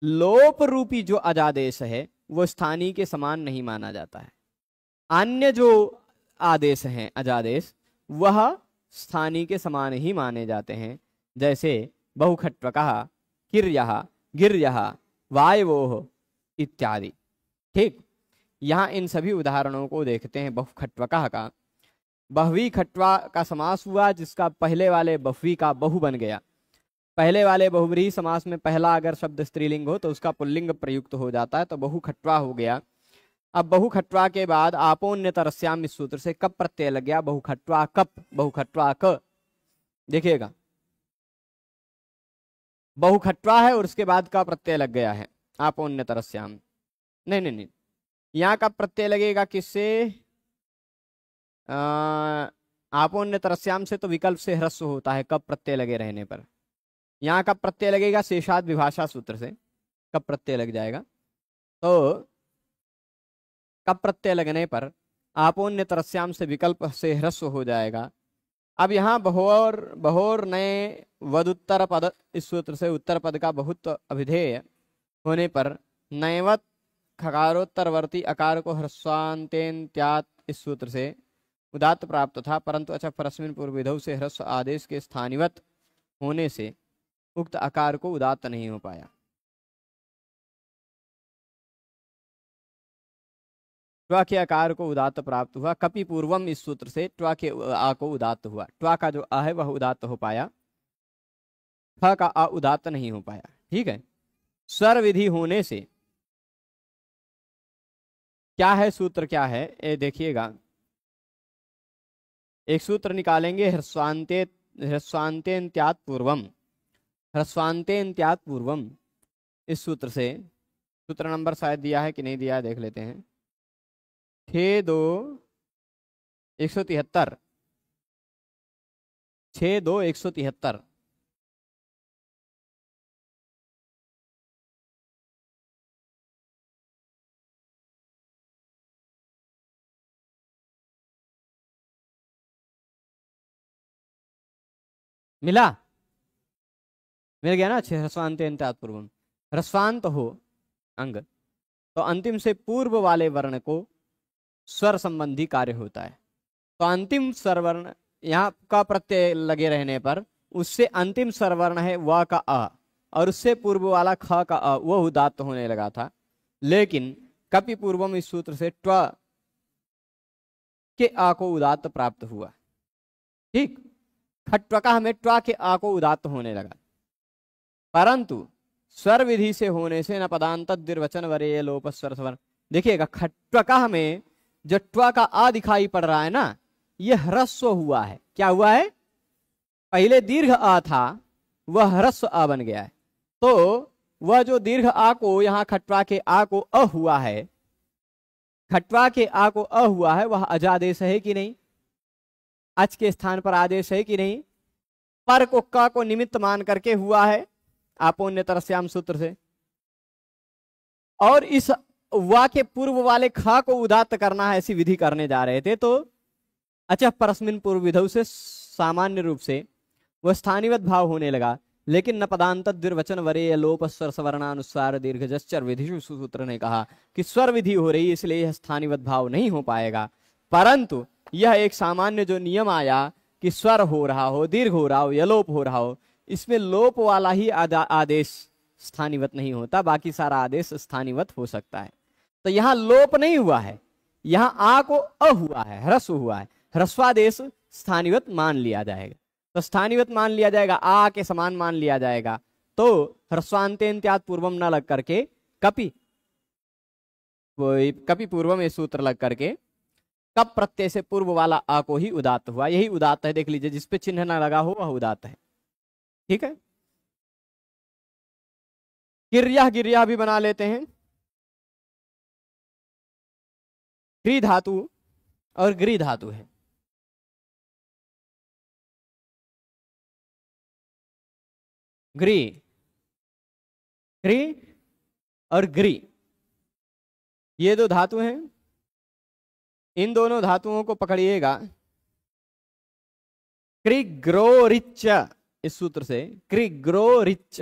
लोप रूपी जो अजादेश है वो स्थानीय के समान नहीं माना जाता है। अन्य जो आदेश हैं अजादेश वह स्थानीय के समान ही माने जाते हैं। जैसे बहुखट्वकः, किर्यः, गिर्यः, वायवोः इत्यादि, ठीक। यहाँ इन सभी उदाहरणों को देखते हैं। बहुखट्वकः का बहवी खट्वा का समास हुआ, जिसका पहले वाले बहवी का बहु बन गया। पहले वाले बहुव्रीहि समास में पहला अगर शब्द स्त्रीलिंग हो तो उसका पुल्लिंग प्रयुक्त हो जाता है, तो बहुखट्वा हो गया। अब बहुखट्वा के बाद आपोन्यतरस्याम, इस सूत्र से कप प्रत्यय लग गया। बहुखट्वा कप, बहुखट्वा क, देखिएगा बहुखट्वा है और उसके बाद का प्रत्यय लग गया है आपोन्यतरस्याम। नहीं नहीं नहीं, यहाँ का प्रत्यय लगेगा किससे? आपोन्यतरस्याम से तो विकल्प से ह्रस्व होता है कप प्रत्यय लगे रहने पर। यहाँ का प्रत्यय लगेगा शेषाद विभाषा सूत्र से, कप प्रत्यय लग जाएगा। तो कप प्रत्यय लगने पर आपोन्यतरस्याम से विकल्प से ह्रस्व हो जाएगा। अब यहाँ बहोर नए वदुत्तर पद, इस सूत्र से उत्तर पद का बहुत अभिधेय होने पर नैवत खकारोत्तरवर्ती अकार को ह्रस्वान्तेन्त्यात्, इस सूत्र से उदात्त प्राप्त था, परंतु अच्छा परस्मिन पूर्वविधौ से ह्रस्व आदेश के स्थानीवत होने से उक्त आकार को उदात्त नहीं हो पाया। ट्वा के आकार को उदात्त प्राप्त हुआ। कपि पूर्वम, इस सूत्र से ट्वा के आ को उदात्त हुआ। ट्वा का जो आ है वह उदात्त हो पाया, ठ का आ उदात्त नहीं हो पाया, ठीक है। स्वर विधि होने से क्या है? सूत्र क्या है ये देखिएगा। एक सूत्र निकालेंगे, ह्रस्वान्तेन्त्यात् पूर्वम, ह्रस्वान्तेन्त्यात् पूर्वम, इस सूत्र से। सूत्र नंबर शायद दिया है कि नहीं दिया है, देख लेते हैं। 6-2-173, 6-2-173, मिला? मिल गया ना? ह्रस्वान्तेन्त्यात् पूर्वम, ह्रस्वांत हो अंग तो अंतिम से पूर्व वाले वर्ण को स्वर संबंधी कार्य होता है। तो अंतिम स्वर वर्ण यहाँ का प्रत्यय लगे रहने पर उससे अंतिम स्वर वर्ण है व का अ, और उससे पूर्व वाला ख का अ, वह उदात्त होने लगा था। लेकिन कपि पूर्वम, इस सूत्र से ट्व के आ को उदात्त प्राप्त हुआ, ठीक। खट्वका में ट्वा के आ को उदात्त होने लगा, परंतु स्वर विधि से होने से न पदांत द्विर्वचन वरे लोप स्वर सवर्ण। देखिएगा खट्वका में जो ट्वा का आ दिखाई पड़ रहा है ना, ये ह्रस्व हुआ है। क्या हुआ है? पहले दीर्घ आ था, वह ह्रस्व आ बन गया है। तो वह जो दीर्घ आ को यहां खटवा के आ को अ हुआ है, खटवा के आ को अ हुआ है, वह अजादेश है कि नहीं? अच के स्थान पर आदेश है कि नहीं? पर को क को निमित्त मान करके हुआ है आपोन्य तरस्याम सूत्र से। और इस वा के पूर्व वाले ख को उदात्त करना है, ऐसी विधि करने जा रहे थे। तो अचः परस्मिन पूर्व विधौ से सामान्य रूप से वह स्थानीवत भाव होने लगा। लेकिन न पदांत द्विर्वचन वरे लोप स्वर सवर्णानुसार दीर्घ जश्चर विधि सूत्र ने कहा कि स्वर विधि हो रही, इसलिए यह स्थानीवत भाव नहीं हो पाएगा। परंतु यह एक सामान्य जो नियम आया कि स्वर हो रहा हो, दीर्घ हो रहा हो या लोप हो रहा हो, इसमें लोप वाला ही आदेश स्थानीवत नहीं होता, बाकी सारा आदेश स्थानीवत हो सकता है। तो यहां लोप नहीं हुआ है, यहां आ को अ हुआ है, ह्रस्व हुआ है। ह्रस्वादेश स्थानीवत मान लिया जाएगा। तो स्थानीवत मान लिया जाएगा, आ के समान मान लिया जाएगा। तो ह्रस्वांतेन्त्यात् पूर्वम न लग करके कपि, कपि पूर्वम ये सूत्र लग करके कप प्रत्यय से पूर्व वाला आ को ही उदात्त हुआ। यही उदात्त है, देख लीजिए, जिसपे चिन्ह ना लगा हो वह उदात्त है। ठीक है। गिर्या गिर्या भी बना लेते हैं। ग्री धातु और ग्री धातु है। ग्री, ग्री और ग्री, ये दो धातु हैं। इन दोनों धातुओं को पकड़िएगा। क्रिग्रोरिच, इस सूत्र से क्रिग्रोरिच,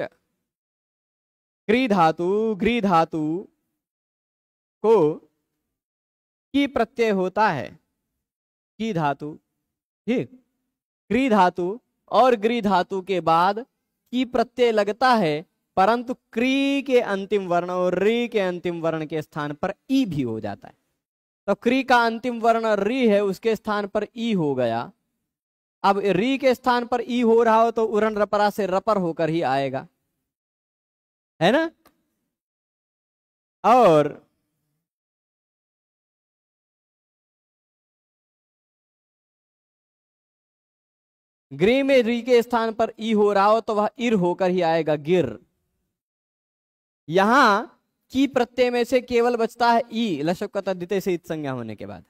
क्री धातु ग्री धातु को की प्रत्यय होता है, की धातु। ठीक, क्री धातु और ग्री धातु के बाद की प्रत्यय लगता है, परंतु क्री के अंतिम वर्ण और री के अंतिम वर्ण के स्थान पर ई भी हो जाता है। तो क्री का अंतिम वर्ण री है, उसके स्थान पर ई हो गया। अब री के स्थान पर ई हो रहा हो तो उरण रपरा से रपर होकर ही आएगा, है ना। और ग्री में री के स्थान पर ई हो रहा हो तो वह इर होकर ही आएगा, गिर। यहां की प्रत्यय में से केवल बचता है ई, लशक तद्धिते से इत संज्ञा होने के बाद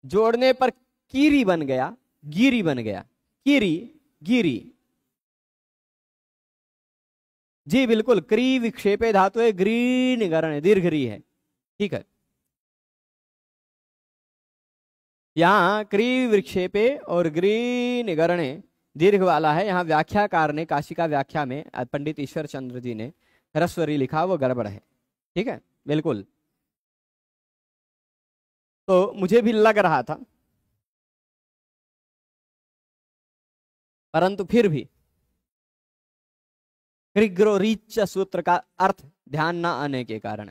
जोड़ने पर कीरी बन गया, गिरी बन गया, कीरी गिरी। जी बिल्कुल, क्री विक्षेपे धातु है, ग्री निगरण दीर्घ री है। ठीक है, यहाँ क्री विक्षेपे और ग्री निगरणे दीर्घ वाला है। यहाँ व्याख्याकार ने काशिका व्याख्या में पंडित ईश्वर चंद्र जी ने ह्रस्वरी लिखा, वो गड़बड़ है। ठीक है, बिल्कुल। तो मुझे भी लग रहा था, परंतु फिर भी ग्रिग्रोरीच सूत्र का अर्थ ध्यान ना आने के कारण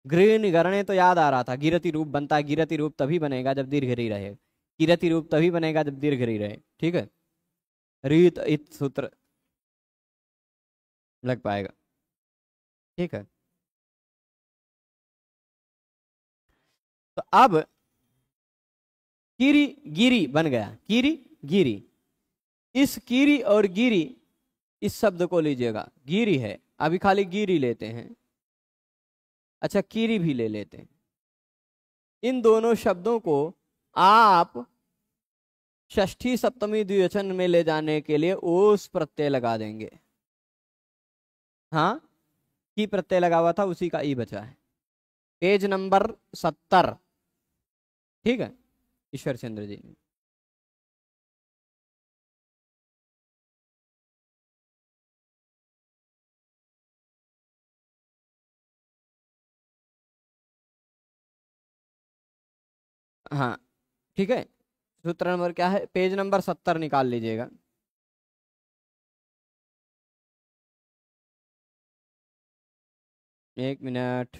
गृह निगरणे तो याद आ रहा था। गिरति रूप बनता है, गिरति रूप तभी बनेगा जब दीर्घ री रहे, गिरति रूप तभी बनेगा जब दीर्घ री रहे। ठीक है, रीत इत सूत्र लग पाएगा। ठीक है, तो अब कीरी गिरी बन गया, कीरी गिरी। इस कीरी और गिरी, इस शब्द को लीजिएगा, गिरी है, अभी खाली गिरी लेते हैं। अच्छा, कीरी भी ले लेते हैं। इन दोनों शब्दों को आप षष्ठी सप्तमी द्विवचन में ले जाने के लिए ओस प्रत्यय लगा देंगे। हाँ, की प्रत्यय लगा हुआ था, उसी का ई बचा है। Page number 70। ठीक है, ईश्वर चंद्र जी ने। हाँ, ठीक है, सूत्र नंबर क्या है? पेज नंबर 70 निकाल लीजिएगा। एक मिनट,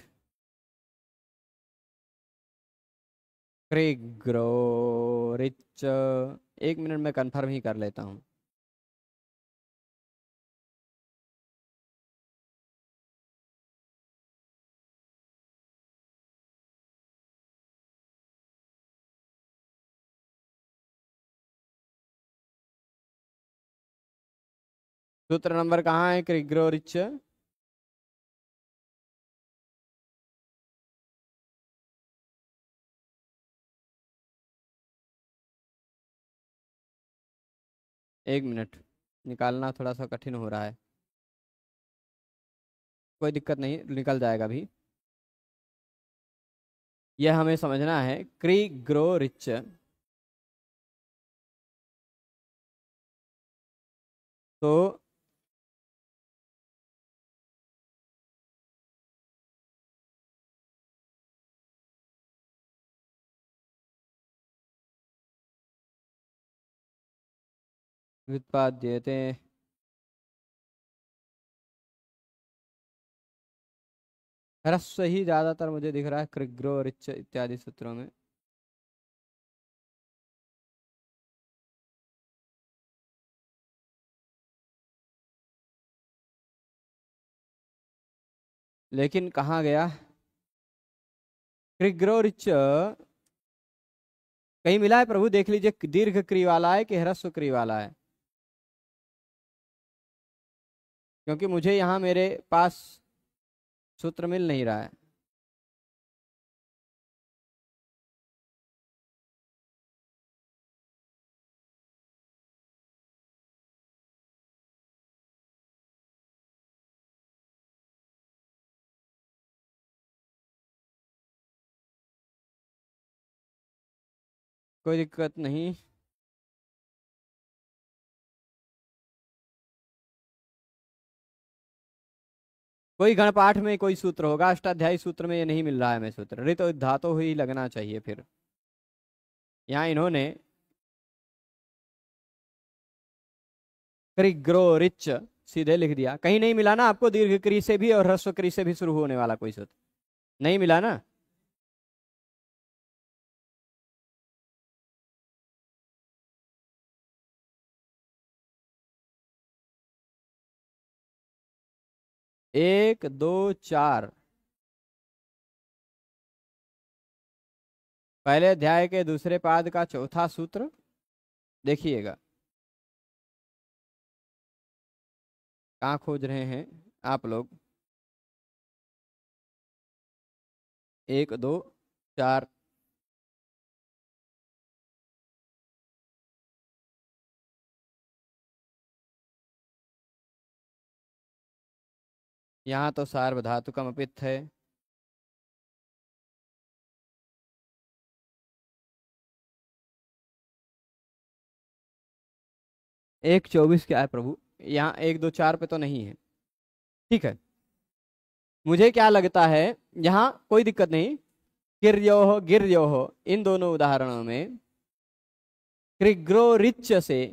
ग्रिग्रोरिच, एक मिनट में कंफर्म ही कर लेता हूँ। सूत्र नंबर कहाँ है कृग्रो रिच? एक मिनट, निकालना थोड़ा सा कठिन हो रहा है। कोई दिक्कत नहीं, निकल जाएगा भी। यह हमें समझना है कृग्रो रिच। तो व्युत्पाद्यते ह्रस्व ही ज्यादातर मुझे दिख रहा है कृग्रो रिच इत्यादि सूत्रों में। लेकिन कहाँ गया कृग्रो रिच? कहीं मिला है प्रभु? देख लीजिए, दीर्घ क्री वाला है कि ह्रस्व क्री वाला है, क्योंकि मुझे यहाँ मेरे पास सूत्र मिल नहीं रहा है। कोई दिक्कत नहीं। कोई गणपाठ में कोई सूत्र होगा, अष्टाध्यायी सूत्र में ये नहीं मिल रहा है हमें सूत्र। ऋत और धातु ही लगना चाहिए फिर। यहाँ इन्होंने कृग्रो रिच सीधे लिख दिया। कहीं नहीं मिला ना आपको दीर्घ क्री से भी और ह्रस्व क्री से भी शुरू होने वाला कोई सूत्र? नहीं मिला ना? एक दो चार, पहले अध्याय के दूसरे पाद का चौथा सूत्र देखिएगा। कहाँ खोज रहे हैं आप लोग? एक दो चार, यहाँ तो सार्वधातुकम अपित्थ है। एक चौबीस क्या है प्रभु? यहाँ एक दो चार पे तो नहीं है। ठीक है, मुझे क्या लगता है, यहाँ कोई दिक्कत नहीं। गिर्योह गिर्योह इन दोनों उदाहरणों में कृग्रो रिच से,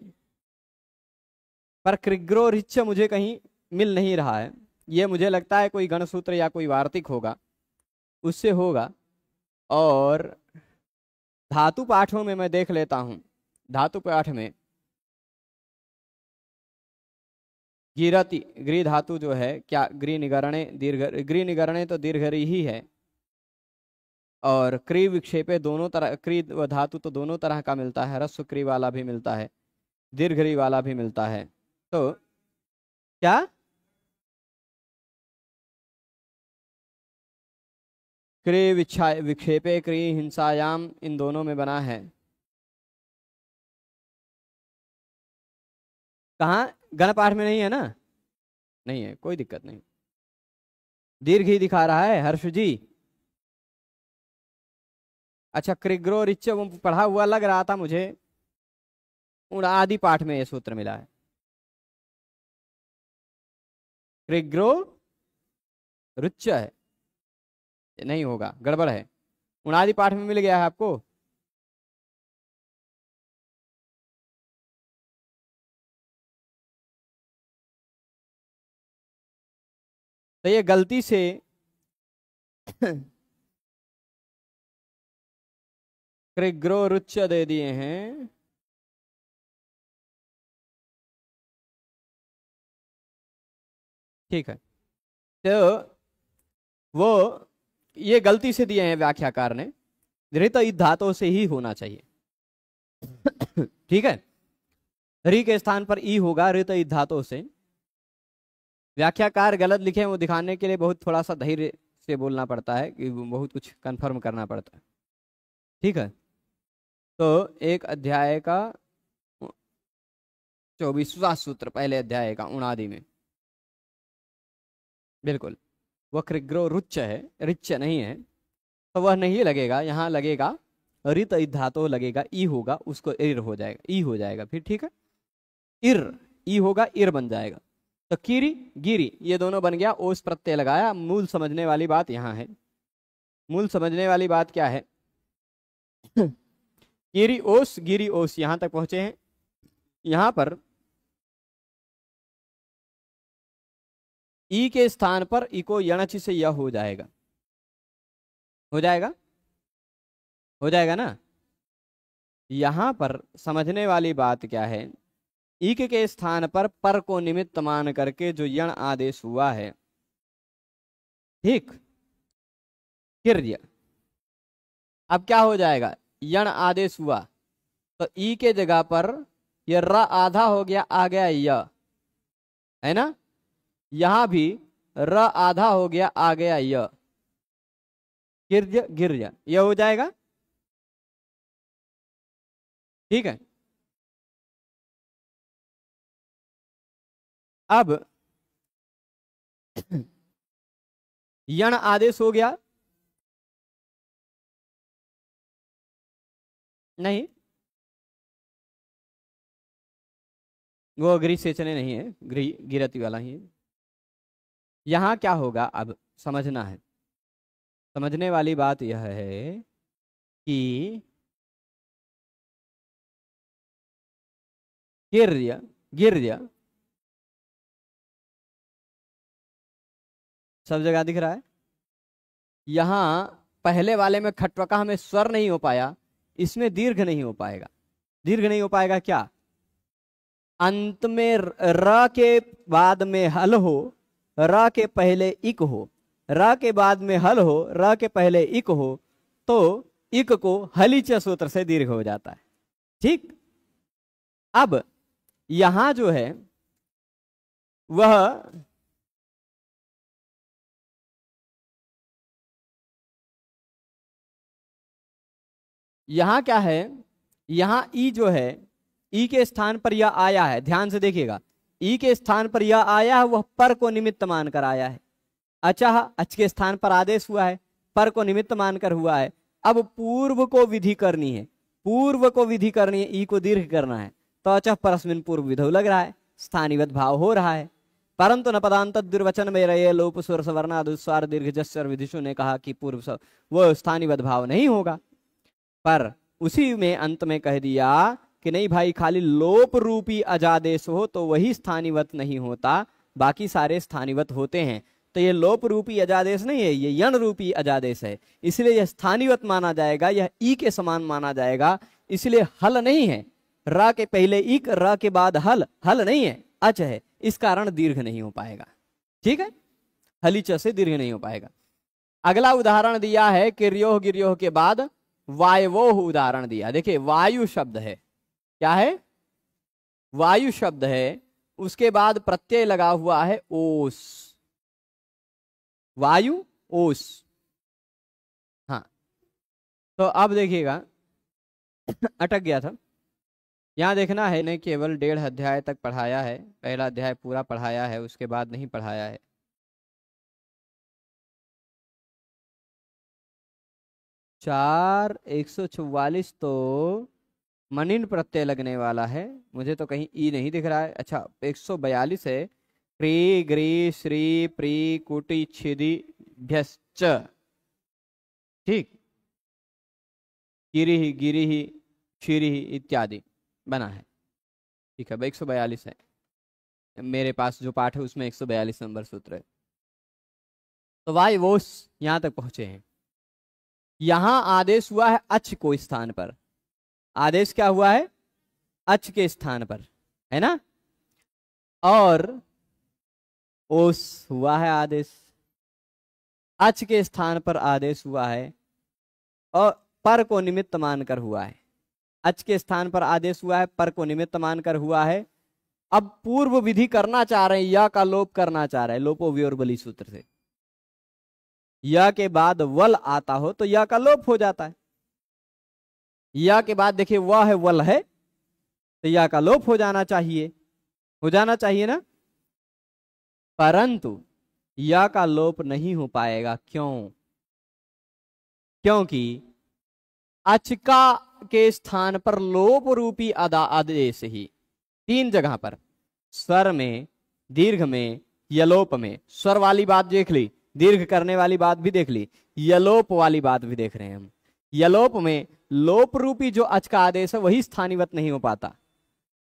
पर कृग्रो रिच मुझे कहीं मिल नहीं रहा है। ये मुझे लगता है कोई गणसूत्र या कोई वार्तिक होगा, उससे होगा। और धातु पाठों में मैं देख लेता हूं। धातु पाठ में गिरति गृह धातु जो है, क्या गृह निगरणे दीर्घ, गृह निगरणे तो दीर्घरी ही है। और क्री विक्षेपे दोनों तरह, क्री व धातु तो दोनों तरह का मिलता है, ह्रस्व क्री वाला भी मिलता है, दीर्घरी वाला भी मिलता है। तो क्या क्री विक्षेपे क्री हिंसायाम इन दोनों में बना है? कहाँ? गण पाठ में नहीं है ना? नहीं है, कोई दिक्कत नहीं। दीर्घ ही दिखा रहा है हर्ष जी। अच्छा, कृग्रो रिच वो पढ़ा हुआ लग रहा था मुझे, उन आदि पाठ में ये सूत्र मिला है। कृग्रो रुच्च है, ये नहीं होगा, गड़बड़ है। उनादि पाठ में मिल गया है आपको। तो ये गलती से कृग्रो रुच्च दे दिए हैं। ठीक है, तो वो ये गलती से दिए हैं व्याख्याकार ने। ऋत ईद धातु से ही होना चाहिए। ठीक है, री के स्थान पर ई होगा ऋत ईद धातु से। व्याख्याकार गलत लिखे वो दिखाने के लिए बहुत थोड़ा सा धैर्य से बोलना पड़ता है, कि बहुत कुछ कंफर्म करना पड़ता है। ठीक है, तो एक अध्याय का 24वां सूत्र पहले अध्याय का उणादि में, बिल्कुल वक्रग्रो रुच्च है, रिच्च नहीं है, तो वह नहीं लगेगा, यहाँ लगेगा रित धातु लगेगा, ई होगा, उसको इर हो जाएगा, ई हो जाएगा फिर। ठीक है, इर, ई होगा, इर बन जाएगा। तो किरी गिरी ये दोनों बन गया, ओस प्रत्यय लगाया। मूल समझने वाली बात यहाँ है, मूल समझने वाली बात क्या है, गिरी ओस, गिरी ओस, यहां तक पहुंचे हैं। यहां पर ई के स्थान पर ई को यणचि से यह हो जाएगा, हो जाएगा, हो जाएगा ना। यहां पर समझने वाली बात क्या है, इक के स्थान पर को निमित्त मान करके जो यण आदेश हुआ है, ठीक, किर्य, अब क्या हो जाएगा, यण आदेश हुआ तो ई के जगह पर यह र आधा हो गया, आ गया य, है ना। यहां भी र आधा हो गया, आ गया य, गिर्य गिर्य, यह हो जाएगा। ठीक है, अब यण आदेश हो गया, नहीं वो गृह सेचने नहीं है, गृह गिरती वाला ही है। यहां क्या होगा, अब समझना है, समझने वाली बात यह है कि गिर्य गिर्य सब जगह दिख रहा है। यहां पहले वाले में खट्वका में स्वर नहीं हो पाया, इसमें दीर्घ नहीं हो पाएगा। दीर्घ नहीं हो पाएगा क्या, अंत में र के बाद में हल हो, र के पहले इक हो, र के बाद में हल हो, र के पहले इक हो, तो इक को हलिच सूत्र से दीर्घ हो जाता है। ठीक, अब यहां जो है वह यहां क्या है, यहां ई जो है, ई के स्थान पर यह आया है, ध्यान से देखिएगा, ई के स्थान पर यह आया है, वह पर को निमित्त मानकर आया है। अचह, अच के स्थान पर आदेश हुआ है, पर को निमित्त मानकर हुआ है। अब पूर्व को विधि करनी है, पूर्व को विधि करनी है, ई को दीर्घ करना है, तो अचह परस्मिन पूर्व विधौ लग रहा है, स्थानीवत भाव हो रहा है। परंतु न पदांत दुर्वचन में रहे लोप स्वर सवर्ण दुस्वार दीर्घ जस्वर विधिशु ने कहा कि पूर्व वो स्थानीवत भाव नहीं होगा, पर उसी में अंत में कह दिया कि नहीं भाई, खाली लोप रूपी अजादेश हो तो वही स्थानीवत नहीं होता, बाकी सारे स्थानीवत होते हैं। तो ये लोप रूपी अजादेश नहीं है, ये यण रूपी अजादेश है, इसलिए यह स्थानीवत माना जाएगा, यह ई के समान माना जाएगा। इसलिए हल नहीं है, र के पहले इक, र के बाद हल, हल नहीं है, अच है, इस कारण दीर्घ नहीं हो पाएगा। ठीक है, हलिच से दीर्घ नहीं हो पाएगा। अगला उदाहरण दिया है किर्योह गिर्योह के बाद वायवोह उदाहरण दिया। देखिए वायु शब्द है, क्या है, वायु शब्द है, उसके बाद प्रत्यय लगा हुआ है ओस, वायु ओस। हाँ, तो अब देखिएगा अटक गया था, यहां देखना है, ने केवल 1.5 अध्याय तक पढ़ाया है, पहला अध्याय पूरा पढ़ाया है, उसके बाद नहीं पढ़ाया है। चार 144 तो मनिन प्रत्यय लगने वाला है, मुझे तो कहीं ई नहीं दिख रहा है। अच्छा 142 है, क्री ग्री श्री प्री कुटी छिदी भ्यश्च, ठीक, गिरी गिरी क्षीरी इत्यादि बना है। ठीक है, 142 है, मेरे पास जो पाठ है उसमें 142 नंबर सूत्र है। तो वाई वोस यहां तक पहुंचे हैं। यहां आदेश हुआ है अच को स्थान पर, आदेश क्या हुआ है, अच के स्थान पर, है ना, और ओस हुआ है आदेश, अच के स्थान पर आदेश हुआ है और पर को निमित्त मानकर हुआ है। अच के स्थान पर आदेश हुआ है, पर को निमित्त मानकर हुआ है, अब पूर्व विधि करना चाह रहे हैं, या का लोप करना चाह रहे हैं लोपो वियोर्बली सूत्र से। या के बाद वल आता हो तो या का लोप हो जाता है। या के बाद देखिए वह है वल है तो या का लोप हो जाना चाहिए, हो जाना चाहिए ना। परंतु या का लोप नहीं हो पाएगा। क्यों? क्योंकि अचका के स्थान पर लोप रूपी आदेश ही 3 जगह पर, स्वर में, दीर्घ में, यलोप में। स्वर वाली बात देख ली, दीर्घ करने वाली बात भी देख ली, यलोप वाली बात भी देख रहे हैं हम। यलोप में लोप रूपी जो अच का आदेश है वही स्थानीवत नहीं हो पाता।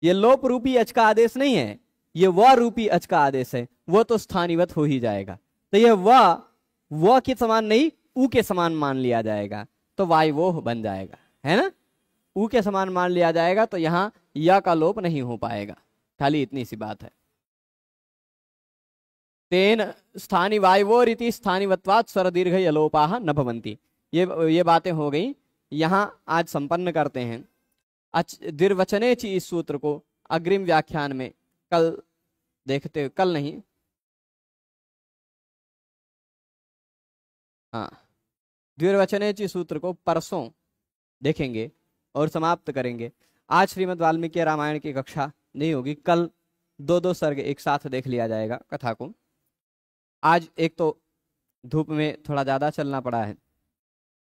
ये लोप रूपी अच का आदेश नहीं है, ये व रूपी अच का आदेश है, वो तो स्थानीवत हो ही जाएगा। तो यह व के समान नहीं, उ के समान मान लिया जाएगा, तो वाई वो बन जाएगा, है ना। उ के समान मान लिया जाएगा तो यहां या का लोप नहीं हो पाएगा। खाली इतनी सी बात है। तेन स्थानी वायवो रीति स्थानीवत्वात् स्वर दीर्घ यलोपाह न भवन्ति। ये बातें हो गई। यहां आज संपन्न करते हैं द्विर्वचने ची इस सूत्र को अग्रिम व्याख्यान में कल देखते, कल नहीं, हाँ, द्विर्वचने ची सूत्र को परसों देखेंगे और समाप्त करेंगे। आज श्रीमद् वाल्मीकि रामायण की कक्षा नहीं होगी, कल 2-2 सर्ग एक साथ देख लिया जाएगा कथा को। आज एक तो धूप में थोड़ा ज़्यादा चलना पड़ा है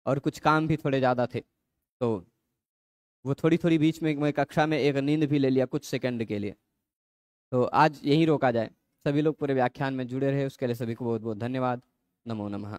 और कुछ काम भी थोड़े ज़्यादा थे, तो वो थोड़ी बीच में मैं कक्षा में एक नींद भी ले लिया कुछ सेकंड के लिए। तो आज यहीं रोका जाए। सभी लोग पूरे व्याख्यान में जुड़े रहे, उसके लिए सभी को बहुत बहुत धन्यवाद। नमो नमः।